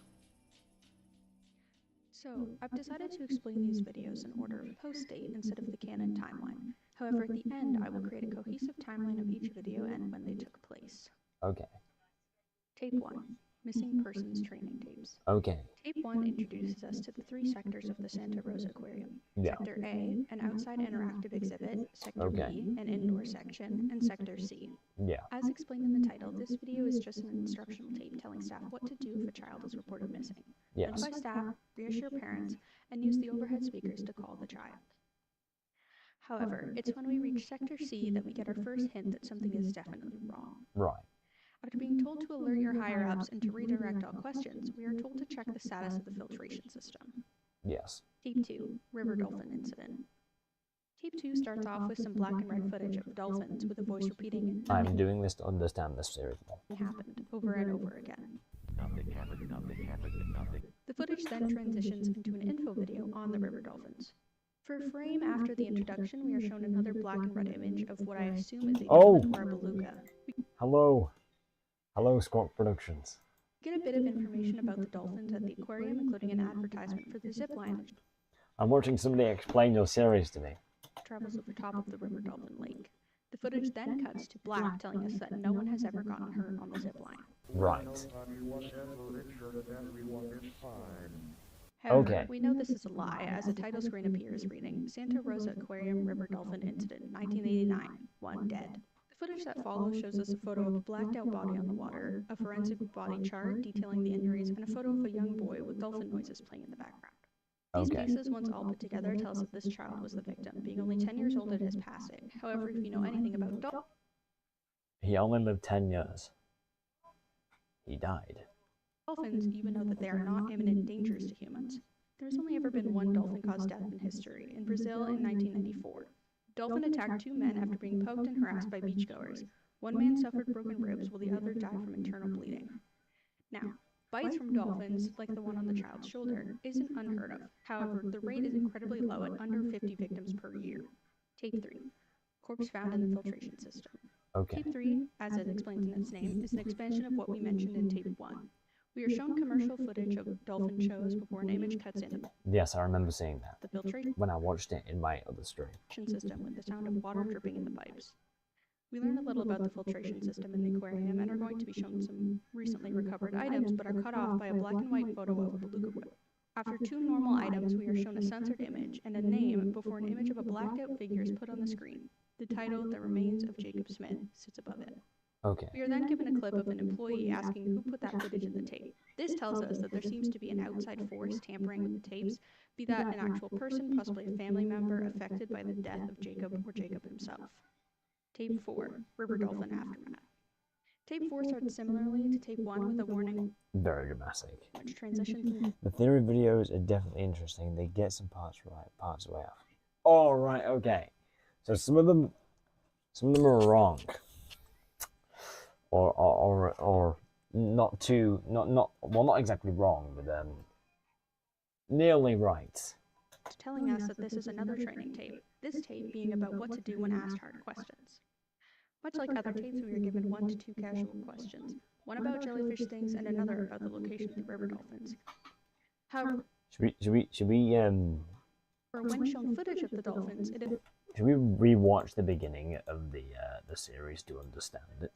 Speaker 16: So, I've decided to explain these videos in order of post date instead of the canon timeline. However, at the end, I will create a cohesive timeline of each video and when they took place.
Speaker 2: Okay.
Speaker 16: Tape 1. Missing Persons Training Tapes.
Speaker 2: Okay.
Speaker 16: Tape 1 introduces us to the 3 sectors of the Santa Rosa Aquarium.
Speaker 2: Yeah.
Speaker 16: Sector A, an outside interactive exhibit, Sector
Speaker 2: Okay.
Speaker 16: B, an indoor section, and Sector C.
Speaker 2: Yeah.
Speaker 16: As explained in the title, this video is just an instructional tape telling staff what to do if a child is reported missing.
Speaker 2: Yes.
Speaker 16: Notify staff, reassure parents, and use the overhead speakers to call the child. However, it's when we reach Sector C that we get our first hint that something is definitely wrong.
Speaker 2: Right.
Speaker 16: After being told to alert your higher-ups and to redirect all questions, we are told to check the status of the filtration system.
Speaker 2: Yes.
Speaker 16: Tape 2, River Dolphin Incident. Tape 2 starts off with some black and red footage of dolphins with a voice repeating
Speaker 2: I'm doing this to understand this series more.
Speaker 16: happened over and over again.
Speaker 5: Nothing happened, nothing happened, nothing.
Speaker 16: The footage then transitions into an info video on the river dolphins. For a frame after the introduction, we are shown another black and red image of what I assume is a dolphin or a beluga.
Speaker 2: Hello. Hello, Squawk Productions.
Speaker 16: We get a bit of information about the dolphins at the aquarium, including an advertisement for the zip line that
Speaker 2: I'm watching somebody explain your series to me.
Speaker 16: travels over top of the river dolphin lake. The footage then cuts to black, telling us that no one has ever gotten hurt on the zip line.
Speaker 2: Right.
Speaker 16: However,
Speaker 2: Okay.
Speaker 16: we know this is a lie, as a title screen appears reading Santa Rosa Aquarium River Dolphin Incident, 1989, 1 dead. The footage that follows shows us a photo of a blacked out body on the water, a forensic body chart detailing the injuries, and a photo of a young boy with dolphin noises playing in the background. These
Speaker 2: Okay.
Speaker 16: pieces, once all put together, tell us that this child was the victim, being only 10 years old at his passing. However, if you know anything about
Speaker 2: He only lived 10 years. He died.
Speaker 16: dolphins, you would know that they are not imminent dangers to humans. There has only ever been one dolphin-caused death in history, in Brazil in 1994. Dolphin attacked 2 men after being poked and harassed by beachgoers. One man suffered broken ribs, while the other died from internal bleeding. Now, bites from dolphins, like the one on the child's shoulder, isn't unheard of. However, the rate is incredibly low at under 50 victims per year. Tape 3. Corpse found in the filtration system.
Speaker 2: Okay.
Speaker 16: Tape 3, as it explains in its name, is an expansion of what we mentioned in Tape 1. We are shown commercial footage of dolphin shows before an image cuts in
Speaker 2: Yes, I remember seeing that.
Speaker 16: the filtration
Speaker 2: When I watched it in my other stream.
Speaker 16: system with the sound of water dripping in the pipes. We learn a little about the filtration system in the aquarium and are going to be shown some recently recovered items, but are cut off by a black and white photo of a beluga whale. After 2 normal items, we are shown a censored image and a name before an image of a blacked out figure is put on the screen. The title, The Remains of Jacob Smith, sits above it.
Speaker 2: Okay.
Speaker 16: We are then given a clip of an employee asking who put that footage in the tape. This tells us that there seems to be an outside force tampering with the tapes, be that an actual person, possibly a family member, affected by the death of Jacob or Jacob himself. Tape 4, River Dolphin Aftermath. Tape 4 starts similarly to Tape 1 with a warning
Speaker 2: Very dramatic.
Speaker 16: which transitions
Speaker 2: The theory videos are definitely interesting. They get some parts right, parts way off. All right, okay. So some of them are wrong, or not too, not exactly wrong, but nearly right.
Speaker 16: telling us that this is another training tape, this tape being about what to do when asked hard questions. Much like other tapes, we are given 1 to 2 casual questions, one about jellyfish stings and another about the location of the river dolphins. However,
Speaker 2: Should we
Speaker 16: for when shown footage of the dolphins, it is
Speaker 2: should we rewatch the beginning of the series to understand it?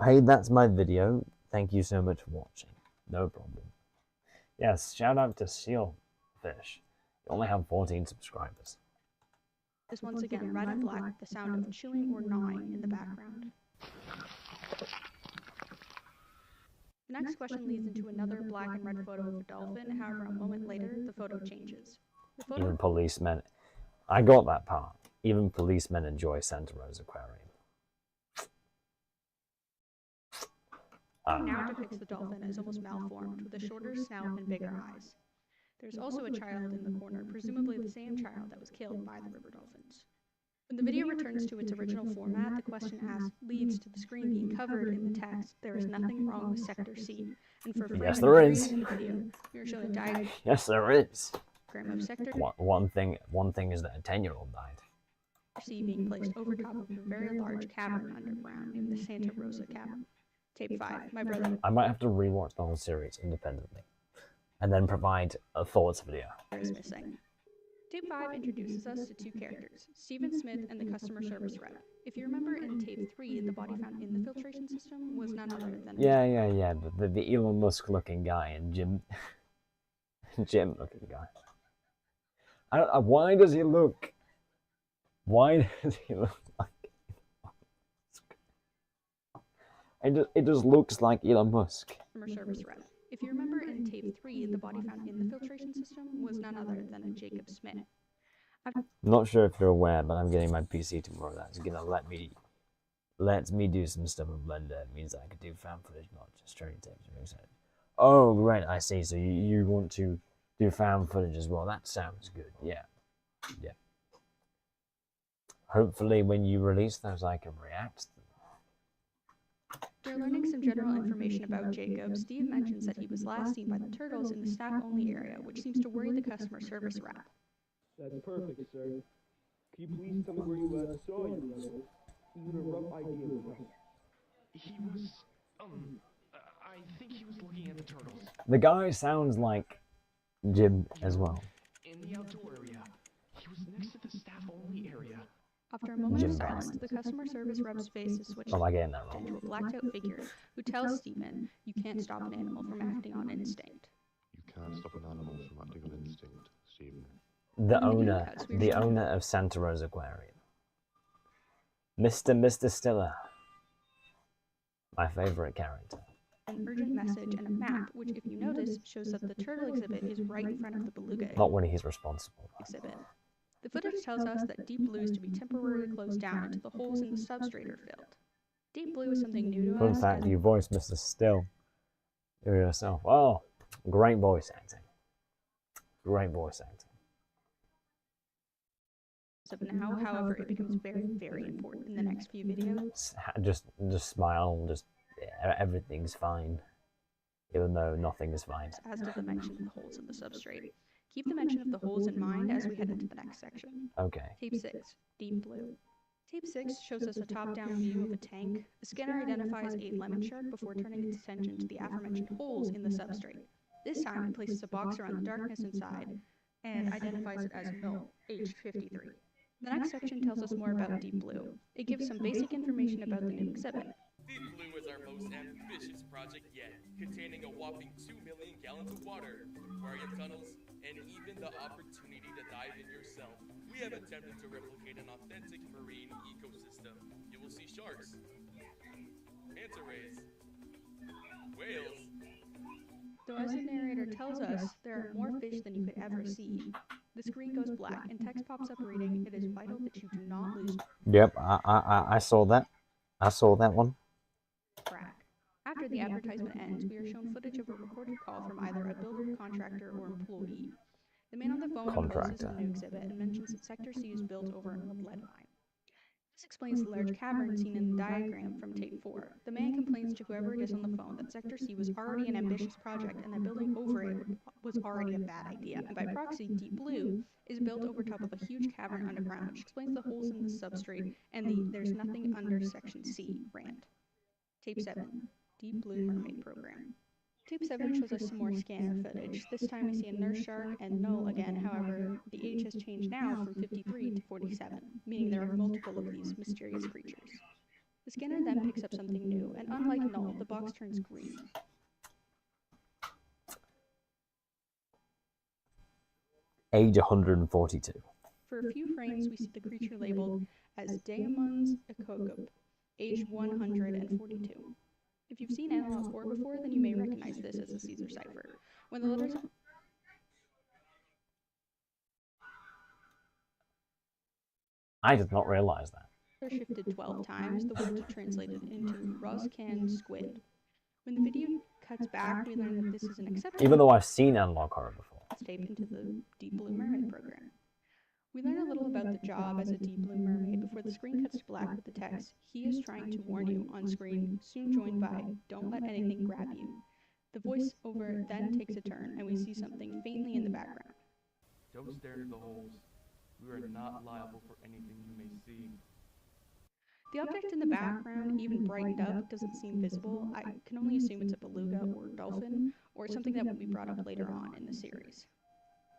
Speaker 2: Hey, that's my video. Thank you so much for watching. No problem. Yes, shout out to Sealfish. You only have 14 subscribers.
Speaker 16: is once again red and black, the sound of chewing or gnawing in the background. The next question leads into another black and red photo of a dolphin, however, a moment later, the photo changes. The photo
Speaker 2: Even policemen. I got that part. Even policemen enjoy Santa Rosa Aquarium.
Speaker 16: Now depicts the dolphin as almost malformed, with a shorter snout and bigger eyes. There's also a child in the corner, presumably the same child that was killed by the river dolphins. When the video returns to its original format, the question asked leads to the screen being covered in the text, "There is nothing wrong with Sector C." And for
Speaker 2: Yes, there is.
Speaker 16: in the video, we are shown a diagram
Speaker 2: Yes, there is.
Speaker 16: of Sector
Speaker 2: One thing is that a 10-year-old died.
Speaker 16: C being placed over top of a very large cavern underground named the Santa Rosa Cavern. Tape 5, my brother
Speaker 2: I might have to rewatch the whole series independently, and then provide a thoughts video.
Speaker 16: is missing. Tape 5 introduces us to two characters, Stephen Smith and the customer service rep. If you remember in Tape 3, the body found in the filtration system was none other than...
Speaker 2: Yeah, the Elon Musk looking guy and Jim looking guy. I don't, why does he look like it just looks like Elon Musk.
Speaker 16: Customer service rep. If you remember in Tape 3, the body found in the filtration system was none other than a Jacob Smith.
Speaker 2: I'm not sure if you're aware, but I'm getting my PC tomorrow. That's gonna let me do some stuff with Blender. It means I could do fan footage, not just training tapes. Oh, right, I see. So you want to do fan footage as well? That sounds good. Yeah. Hopefully, when you release those, I can react.
Speaker 16: After learning some general information about Jacob, Steve mentions that he was last seen by the turtles in the staff-only area, which seems to worry the customer service rep.
Speaker 4: That's perfect, sir. Can you please tell me where you last saw your brother? Even a rough idea would help.
Speaker 5: He was, I think he was looking at the turtles.
Speaker 2: The guy sounds like Jim as well.
Speaker 5: In the outdoor area. He was next to the staff-only area.
Speaker 16: After a moment of silence, the customer service rep's face is switched
Speaker 2: into
Speaker 16: a blacked-out figure who tells Stephen, "You can't stop an animal from acting on instinct."
Speaker 6: You can't stop an animal from acting on instinct, Stephen.
Speaker 2: The owner of Santa Rosa Aquarium. Mr. Stiller. My favorite character.
Speaker 16: An urgent message and a map, which, if you notice, shows that the turtle exhibit is right in front of the beluga
Speaker 2: Not when he's responsible.
Speaker 16: exhibit. The footage tells us that Deep Blue is to be temporarily closed down until the holes in the substrate are filled. Deep Blue is something new to
Speaker 2: Fun
Speaker 16: us.
Speaker 2: fact, you voiced Mr. Still. You're yourself. Oh, great voice acting. Great voice acting.
Speaker 16: As of now, however, it becomes very, very important in the next few videos.
Speaker 2: Just smile. Just everything's fine, even though nothing is fine.
Speaker 16: As to the mention of the holes in the substrate. Keep the mention of the holes in mind as we head into the next section.
Speaker 2: Okay.
Speaker 16: Tape 6, Deep Blue. Tape 6 shows us a top-down view of a tank. The scanner identifies a lemon shark before turning its attention to the aforementioned holes in the substrate. This time, it places a box around the darkness inside and identifies it as null, H53. The next section tells us more about Deep Blue. It gives some basic information about the new exhibit.
Speaker 7: Deep Blue is our most ambitious project yet, containing a whopping 2 million gallons of water, aquarium tunnels, and even the opportunity to dive in yourself. We have attempted to replicate an authentic marine ecosystem. You will see sharks, manta rays, whales.
Speaker 16: Though as the narrator tells us, there are more fish than you could ever see. The screen goes black and text pops up reading, "It is vital that you do not lose
Speaker 2: Yep, I saw that. I saw that one.
Speaker 16: track." After the advertisement ends, we are shown footage of a recorded call from either a builder, contractor, or employee. The man on the phone imposes a new exhibit and mentions that Sector C is built over a lead mine. This explains the large cavern seen in the diagram from Tape 4. The man complains to whoever it is on the phone that Sector C was already an ambitious project and that building over it was already a bad idea. And by proxy, Deep Blue is built over top of a huge cavern underground, which explains the holes in the substrate and the "there's nothing under Section C" rant. Tape 7, Deep Blue Mermaid Program. Tape 7 shows us some more scanner footage. This time we see a nurse shark and null again, however, the age has changed now from 53 to 47, meaning there are multiple of these mysterious creatures. The scanner then picks up something new, and unlike null, the box turns green.
Speaker 2: Age 142.
Speaker 16: For a few frames, we see the creature labeled as Diamonds Akogub, age 142. If you've seen Analogue before, then you may recognize this as a Caesar cipher. When the letters
Speaker 2: I did not realize that.
Speaker 16: are shifted 12 times, the words are translated into Roscan squid. When the video cuts back, we learn that this is an exception.
Speaker 2: Even though I've seen Analogue horror before.
Speaker 16: Tape into the Deep Blue Mermaid program. We learn a little about the job as a Deep Blue Mermaid before the screen cuts to black with the text, "He is trying to warn you," on screen, soon joined by, "Don't let anything grab you." The voiceover then takes a turn, and we see something faintly in the background.
Speaker 4: Don't stare into the holes. We are not liable for anything you may see.
Speaker 16: The object in the background, even brightened up, doesn't seem visible. I can only assume it's a beluga or dolphin, or something that will be brought up later on in the series.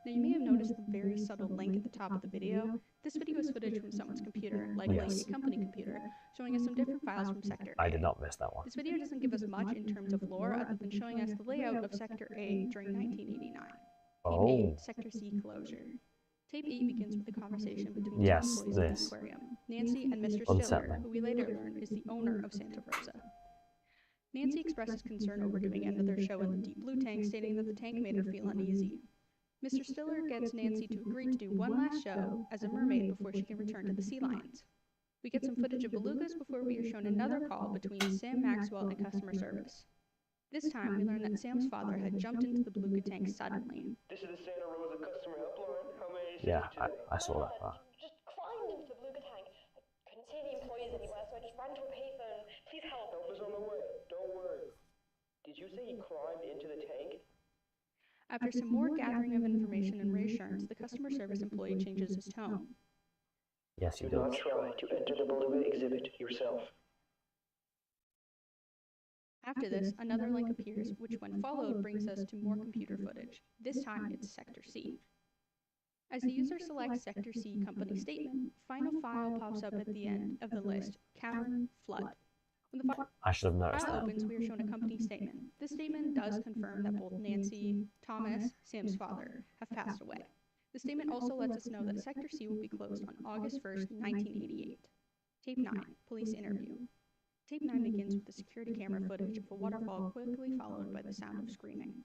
Speaker 16: Now, you may have noticed the very subtle link at the top of the video. This video is footage from someone's computer, likely a company computer, showing us some different files from Sector A.
Speaker 2: I did not miss that one.
Speaker 16: This video doesn't give us much in terms of lore, other than showing us the layout of Sector A during 1989.
Speaker 2: Oh.
Speaker 16: Tape 8, Sector C closure. Tape 8 begins with a conversation between two
Speaker 2: Yes,
Speaker 16: employees
Speaker 2: this.
Speaker 16: of the aquarium, Nancy and Mr. Stiller,
Speaker 2: Unsettling.
Speaker 16: who we later learn is the owner of Santa Rosa. Nancy expresses concern over doing another show in the Deep Blue tank, stating that the tank made her feel uneasy. Mr. Stiller gets Nancy to agree to do one last show as a mermaid before she can return to the sea lions. We get some footage of belugas before we are shown another call between Sam Maxwell and customer service. This time, we learn that Sam's father had jumped into the beluga tank suddenly.
Speaker 11: This is the Santa Rosa customer helpline. How may I assist
Speaker 2: Yeah,
Speaker 11: you today?
Speaker 2: I saw that part.
Speaker 8: Just climbed into the beluga tank. I couldn't see any employees anywhere, so I just ran to a payphone. Please help.
Speaker 11: Help is on the way. Don't worry. Did you say he climbed into the tank?
Speaker 16: After some more gathering of information and reassurance, the customer service employee changes his tone.
Speaker 2: Yes, you
Speaker 11: Do not
Speaker 2: did.
Speaker 11: try to enter the beluga exhibit yourself.
Speaker 16: After this, another link appears, which when followed brings us to more computer footage. This time it's Sector C. As the user selects Sector C company statement, final file pops up at the end of the list, cavern, flood. When the
Speaker 2: I should have noticed
Speaker 16: file
Speaker 2: that.
Speaker 16: opens, we are shown a company statement. This statement does confirm that both Nancy, Thomas, Sam's father, have passed away. The statement also lets us know that Sector C will be closed on August 1st, 1988. Tape 9, police interview. Tape 9 begins with the security camera footage of a waterfall, quickly followed by the sound of screaming.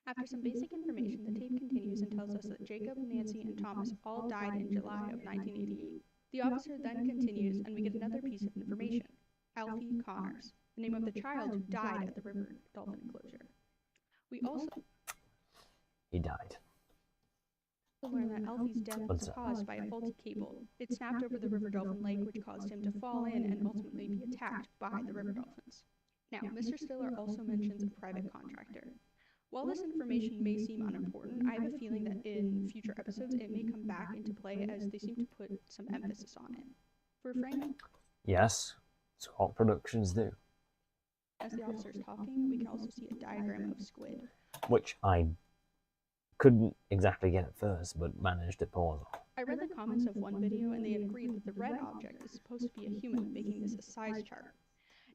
Speaker 16: After some basic information, the tape continues and tells us that Jacob, Nancy, and Thomas all died in July of 1988. The officer then continues, and we get another piece of information. Alfie Connors, the name of the child who died at the river dolphin enclosure. We also
Speaker 2: He died.
Speaker 16: learn that Alfie's death was caused by a faulty cable. It snapped over the river dolphin lake, which caused him to fall in and ultimately be attacked by the river dolphins. Now, Mr. Stiller also mentions a private contractor. While this information may seem unimportant, I have a feeling that in future episodes it may come back into play as they seem to put some emphasis on it. For a frame,
Speaker 2: Yes, it's what productions do.
Speaker 16: as the officer is talking, we can also see a diagram of squid.
Speaker 2: Which I couldn't exactly get at first, but managed to pause on.
Speaker 16: I read the comments of one video and they agreed that the red object is supposed to be a human, making this a size chart.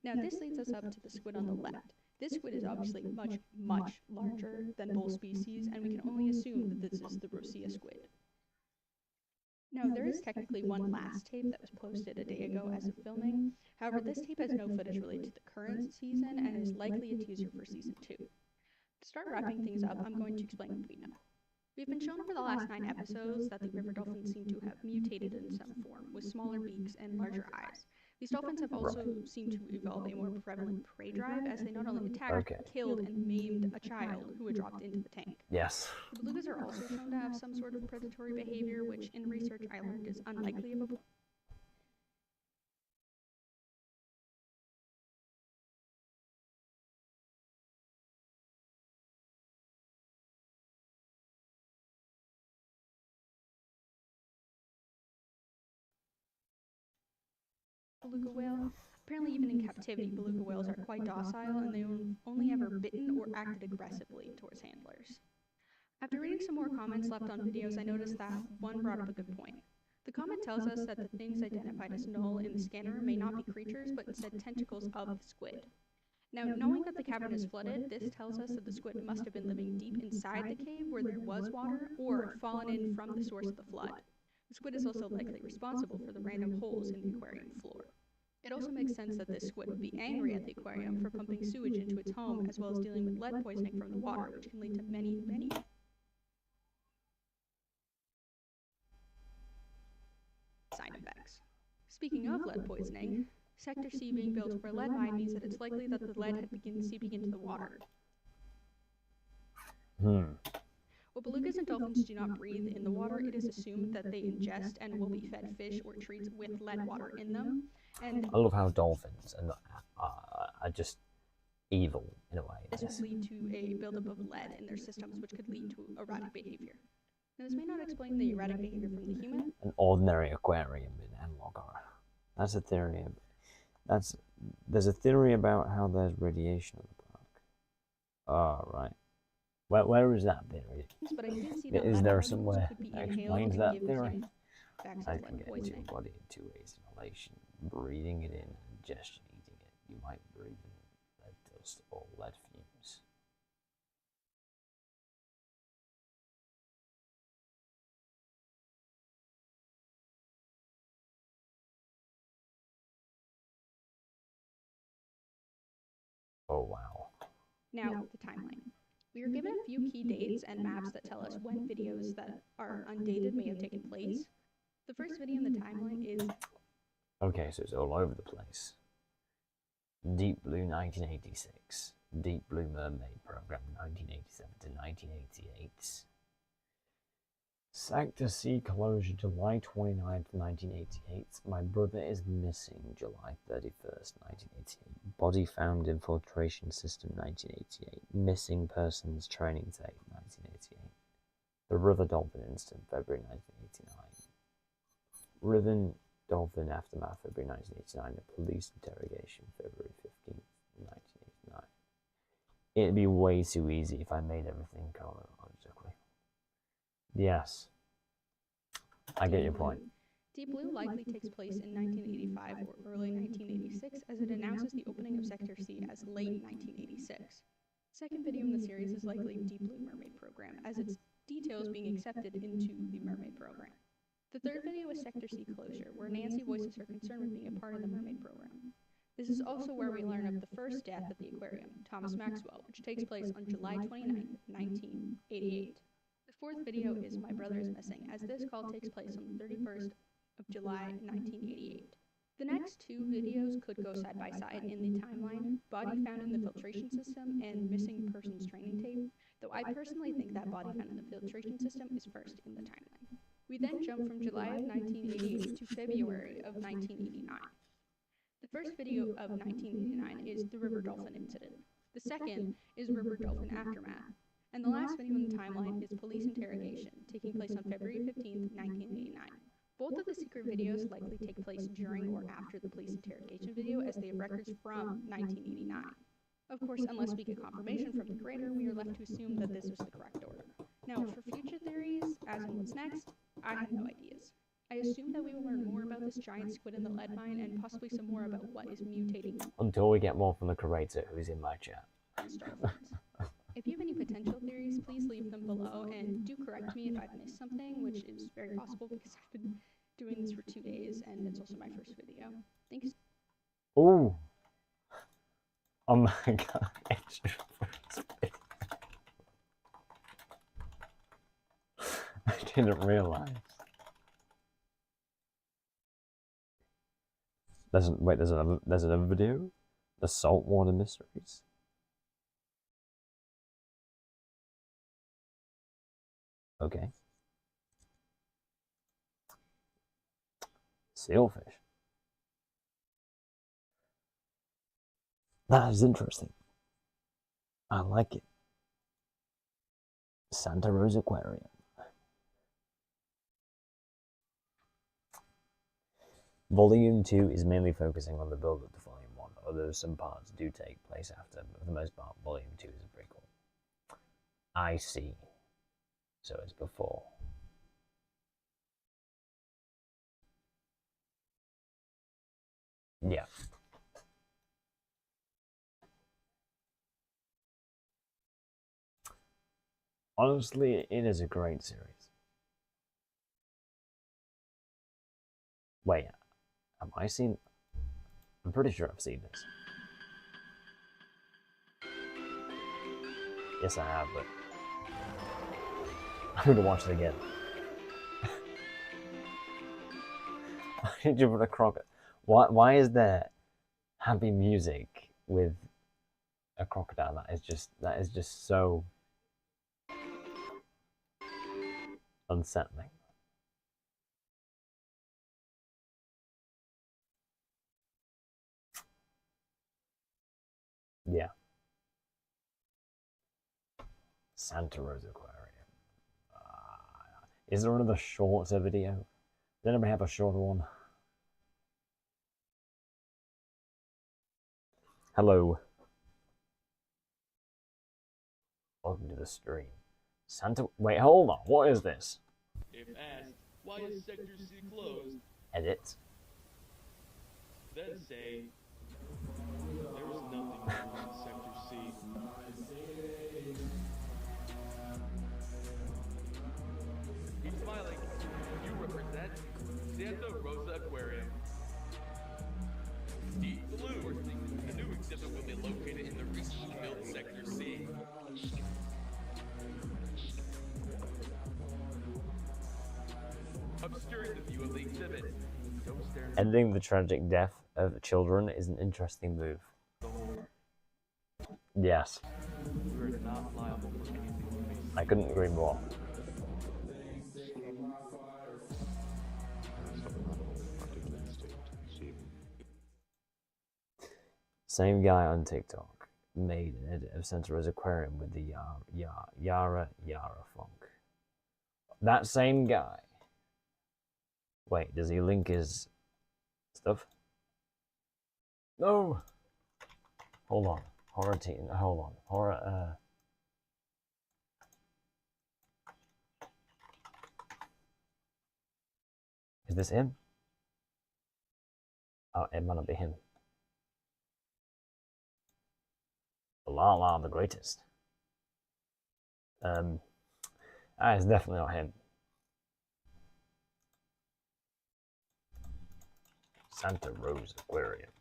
Speaker 16: Now this leads us up to the squid on the left. This squid is obviously much, much larger than both species, and we can only assume that this is the Rosia squid. Now, there is technically one last tape that was posted a day ago as of filming. However, this tape has no footage related to the current season and is likely a teaser for season 2. To start wrapping things up, I'm going to explain what we know. We've been shown over the last 9 episodes that the river dolphins seem to have mutated in some form, with smaller beaks and larger eyes. These dolphins have also seemed to evolve a more prevalent prey drive, as they not only attacked, killed, and maimed a child who had dropped into the tank.
Speaker 2: Yes.
Speaker 16: The belugas are also shown to have some sort of predatory behavior, which in research I learned is unlikely of a beluga whale. Apparently, even in captivity, beluga whales are quite docile, and they only ever bitten or acted aggressively towards handlers. After reading some more comments left on videos, I noticed that one brought up a good point. The comment tells us that the things identified as null in the scanner may not be creatures, but instead tentacles of the squid. Now, knowing that the cavern is flooded, this tells us that the squid must have been living deep inside the cave where there was water, or fallen in from the source of the flood. The squid is also likely responsible for the random holes in the aquarium floor. It also makes sense that this squid would be angry at the aquarium for pumping sewage into its home, as well as dealing with lead poisoning from the water, which can lead to many, many Speaking of lead poisoning, Sector C being built over a lead mine means that it's likely that the lead had begun seeping into the water. While belugas and dolphins do not breathe in the water, it is assumed that they ingest and will be fed fish or treats with lead water in them. And
Speaker 2: I love how dolphins are just evil in a way.
Speaker 16: this would lead to a buildup of lead in their systems, which could lead to erratic behavior. Now, this may not explain the erratic behavior from the human.
Speaker 2: An ordinary aquarium in Analogue. That's a theory. There's a theory about how there's radiation in the park. Oh, right. Where is that theory?
Speaker 16: But I did see that
Speaker 2: Is there somewhere that explains that
Speaker 16: give
Speaker 2: theory?
Speaker 16: Facts
Speaker 2: I
Speaker 16: of
Speaker 2: can
Speaker 16: lead
Speaker 2: get into
Speaker 16: poisoning.
Speaker 2: your body in two ways: inhalation, breathing it in, and ingestion, eating it. You might breathe in lead dust or lead fumes. Oh wow.
Speaker 16: Now, the timeline. We are given a few key dates and maps that tell us when videos that are undated may have taken place. The first video in the timeline is
Speaker 2: Okay, so it's all over the place. Deep Blue 1986, Deep Blue Mermaid Program 1987 to 1988. Sector C closure July 29th, 1988. My brother is missing July 31st, 1988. Body found in filtration system 1988. Missing persons training tape 1988. The River Dolphin incident February 1989. Riven Dolphin aftermath February 1989. A police interrogation February 15th, 1989. It'd be way too easy if I made everything chronologically. Yes. I get your point.
Speaker 16: Deep Blue likely takes place in 1985 or early 1986, as it announces the opening of Sector C as late 1986. Second video in the series is likely Deep Blue Mermaid Program, as its details being accepted into the Mermaid Program. The third video is Sector C closure, where Nancy voices her concern with being a part of the Mermaid Program. This is also where we learn of the first death at the aquarium, Thomas Maxwell, which takes place on July 29, 1988. The fourth video is My Brother is Missing, as this call takes place on the 31st of July 1988. The next two videos could go side by side in the timeline, Body Found in the Filtration System and Missing Persons Training Tape, though I personally think that Body Found in the Filtration System is first in the timeline. We then jump from July of 1988 to February of 1989. The first video of 1989 is the River Dolphin incident. The second is River Dolphin Aftermath. And the last video in the timeline is Police Interrogation, taking place on February 15, 1989. Both of the secret videos likely take place during or after the police interrogation video, as they have records from 1989. Of course, unless we get confirmation from the creator, we are left to assume that this was the correct order. Now, for future theories, as in what's next, I have no ideas. I assume that we will learn more about this giant squid in the lead mine, and possibly some more about what is mutating
Speaker 2: Until we get more from the creator who's in my chat.
Speaker 16: If you have any potential theories, please leave them below, and do correct me if I've missed something, which is very possible because I've been doing this for 2 days, and it's also my first video. Thanks.
Speaker 2: Ooh. Oh my god, extra first video. I didn't realize. There's another video? The Saltwater Mysteries? Okay. Sailfish. That is interesting. I like it. Santa Rosa Aquarium. Volume 2 is mainly focusing on the build-up to Volume 1, although some parts do take place after, but for the most part, Volume 2 is a prequel. I see. So it's before. Yeah. Honestly, it is a great series. Wait, have I seen... I'm pretty sure I've seen this. Yes, I have, but... I'm gonna watch it again. Why did you put a crocodile? Why is there happy music with a crocodile? That is just so unsettling. Yeah. Santa Rosa Aquarium. Is there another shorter video? Does anybody have a shorter one? Hello. Welcome to the stream. Santa. Wait, hold on. What is this?
Speaker 4: If asked, why is Sector C closed?
Speaker 2: Edit.
Speaker 4: Then say, there's nothing wrong in Sector C. He's smiling. You represent Santa Rosa Aquarium. Deep Blue. The new exhibit will be located in the recently built Sector C. Obscuring the view of the exhibit. Don't stare.
Speaker 2: Ending the tragic death of children is an interesting move. Yes.
Speaker 4: We are not liable for anything we may see.
Speaker 2: I couldn't agree more. Same guy on TikTok made an edit of Santa Rosa Aquarium with the Yara funk. That same guy. Wait, does he link his stuff? No! Hold on. Horror team. Hold on. Horror, Is this him? Oh, it might not be him. La the greatest. It's definitely not him. Santa Rosa Aquarium.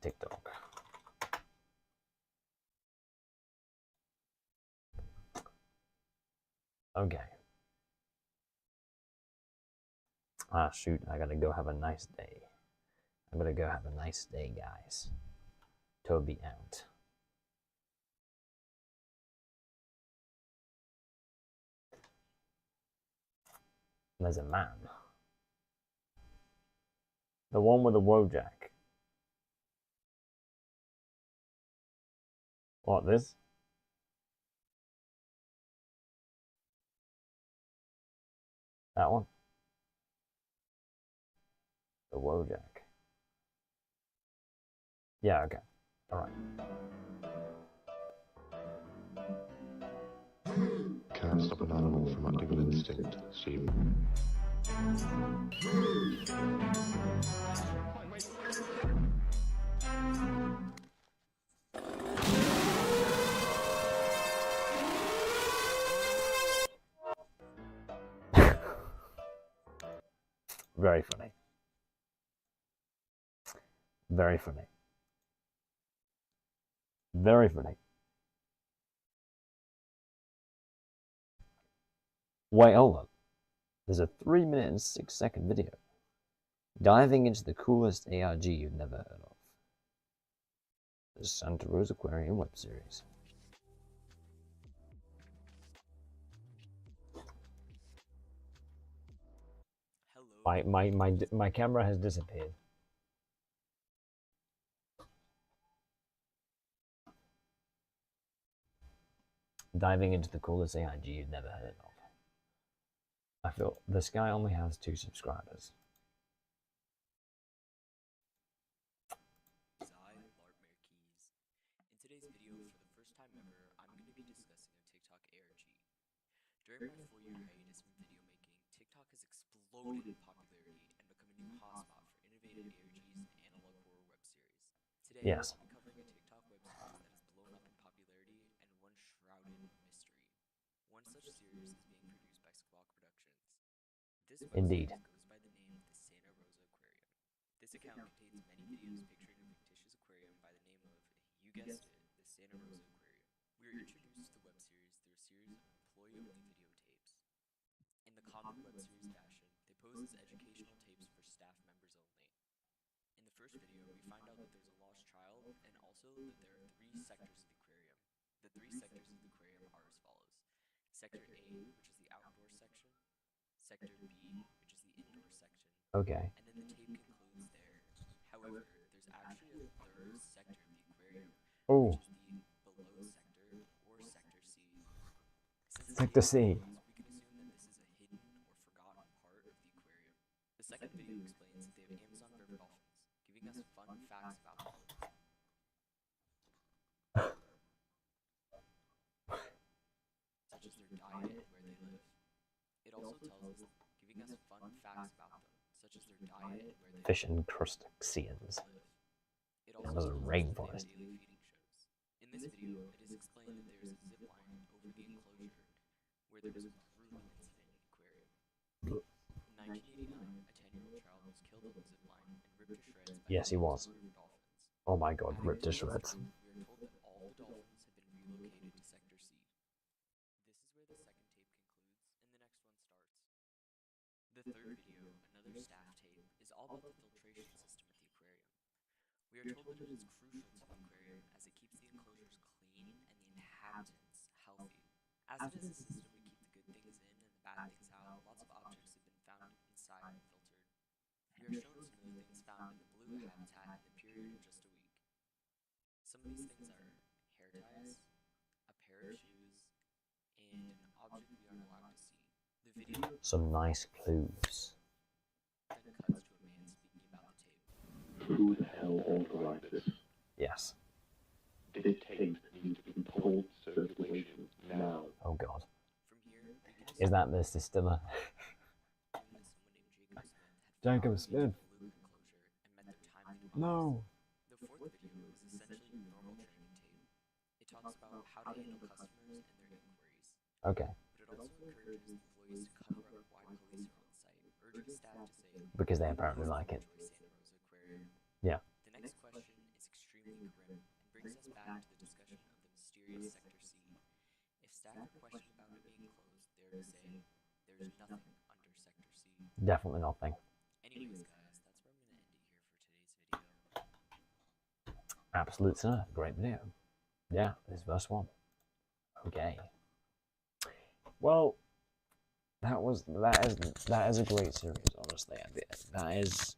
Speaker 2: TikTok. Okay. Ah, shoot, I gotta go have a nice day. I'm gonna go have a nice day, guys. Toby out. There's a man. The one with the Wojak. What, this? That one? The Wojak. Yeah, okay. Alright.
Speaker 6: Can't stop an animal from acting on instinct, Steve.
Speaker 2: Very funny. Very funny. Very funny. Wait, hold on. There's a 3-minute and 6-second video diving into the coolest ARG you've never heard of. The Santa Rosa Aquarium web series. My camera has disappeared. Diving into the coolest AIG you've never heard of. I feel this guy only has 2 subscribers.
Speaker 10: In today's video, for the first time ever, I'm going to be discussing a TikTok ARG. During my 4-year hiatus from video making, TikTok has exploded in popularity and become a new hotspot for innovative ARGs and analog horror web series. Today,
Speaker 2: Yes.
Speaker 10: I'll be covering a TikTok web series that has blown up in popularity and one shrouded in mystery. One such series is being produced by Squawk Productions. This web
Speaker 2: Indeed.
Speaker 10: series goes by the name The Santa Rosa Aquarium. This account contains many videos picturing a fictitious aquarium by the name of, you guessed it, the Santa Rosa Aquarium. We are introduced to the web series through a series of posts as educational tapes for staff members only. In the first video, we find out that there's a lost child, and also that there are 3 sectors of the aquarium. The 3 sectors of the aquarium are as follows. Sector A, which is the outdoor section. Sector B, which is the indoor section.
Speaker 2: Okay.
Speaker 10: And then the tape concludes there. However, there's actually a 3rd sector of the aquarium,
Speaker 2: Oh.
Speaker 10: which is the below sector, or Sector C. Since
Speaker 2: Sector C.
Speaker 10: we can assume that this is a hidden or forgotten part of the aquarium. The second video explains that they have Amazon River dolphins, giving us fun facts about them. Such as their diet and where they live. It also tells us, giving us fun facts about them, such as their diet and where they
Speaker 2: Fish
Speaker 10: live.
Speaker 2: and crustaceans.
Speaker 10: It
Speaker 2: That
Speaker 10: also
Speaker 2: was a
Speaker 10: tells us that they have
Speaker 2: rainforest.
Speaker 10: daily feeding shows. In this video, it is explained that there is a zip line over the enclosure where there was a gruesome incident in the aquarium. In 1989, a 10-year-old child was killed on the zip line and ripped to shreds by
Speaker 2: Yes, he was.
Speaker 10: river dolphins.
Speaker 2: Oh my god,
Speaker 10: Adding
Speaker 2: ripped to
Speaker 10: this
Speaker 2: shreds.
Speaker 10: we are told that all the dolphins have been relocated to Sector C. This is where the second tape concludes, and the next one starts. The third video, another staff tape, is all about the filtration system at the aquarium. We are told that it is crucial to the aquarium as it keeps the enclosures clean and the inhabitants healthy. As it is a system to keep the good things in and the bad things out, lots of objects have been found inside and filtered. We are shown some of the things found in the blue habitat in the period of just a week. Some of these things are hair ties, a pair of shoes, and an object we aren't allowed to see. The video
Speaker 2: Some nice clues.
Speaker 10: then cuts to a man speaking about the tape.
Speaker 17: Who the hell authorized this?
Speaker 2: Yes.
Speaker 17: This tape needs to be pulled circulation now.
Speaker 2: Oh god.
Speaker 10: From here, we can
Speaker 2: Is that the distiller? Jacob Smith. No.
Speaker 10: The fourth video is essentially a normal training tape. It talks about how to handle customers and their inquiries.
Speaker 2: Okay.
Speaker 10: But it also encourages employees to cover up why police are on site, urging staff to say
Speaker 2: Because they apparently like it.
Speaker 10: enjoy Santa Rosa Aquarium.
Speaker 2: Yeah.
Speaker 10: The next question is extremely grim and brings us back to the discussion of the mysterious Sector C. If staff are questioned about it being closed, they are to say, there's nothing under Sector C.
Speaker 2: Definitely nothing.
Speaker 10: Anyways, guys, that's where I'm going to end it here for today's video.
Speaker 2: Absolute sir. Great video. Yeah, this first one. Okay. Well, that is a great series, honestly. That is.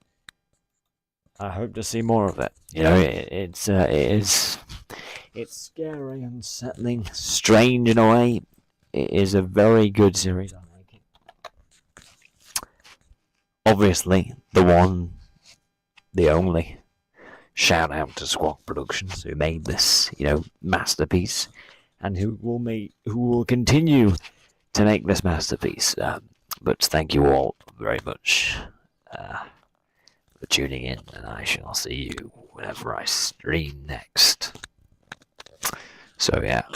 Speaker 2: I hope to see more of it. You know, it's scary, unsettling, strange in a way. It is a very good series. I like it. Obviously, the one, the only. Shout out to Squawk Productions who made this, masterpiece, and who will continue to make this masterpiece. But thank you all very much for tuning in, and I shall see you whenever I stream next. So yeah.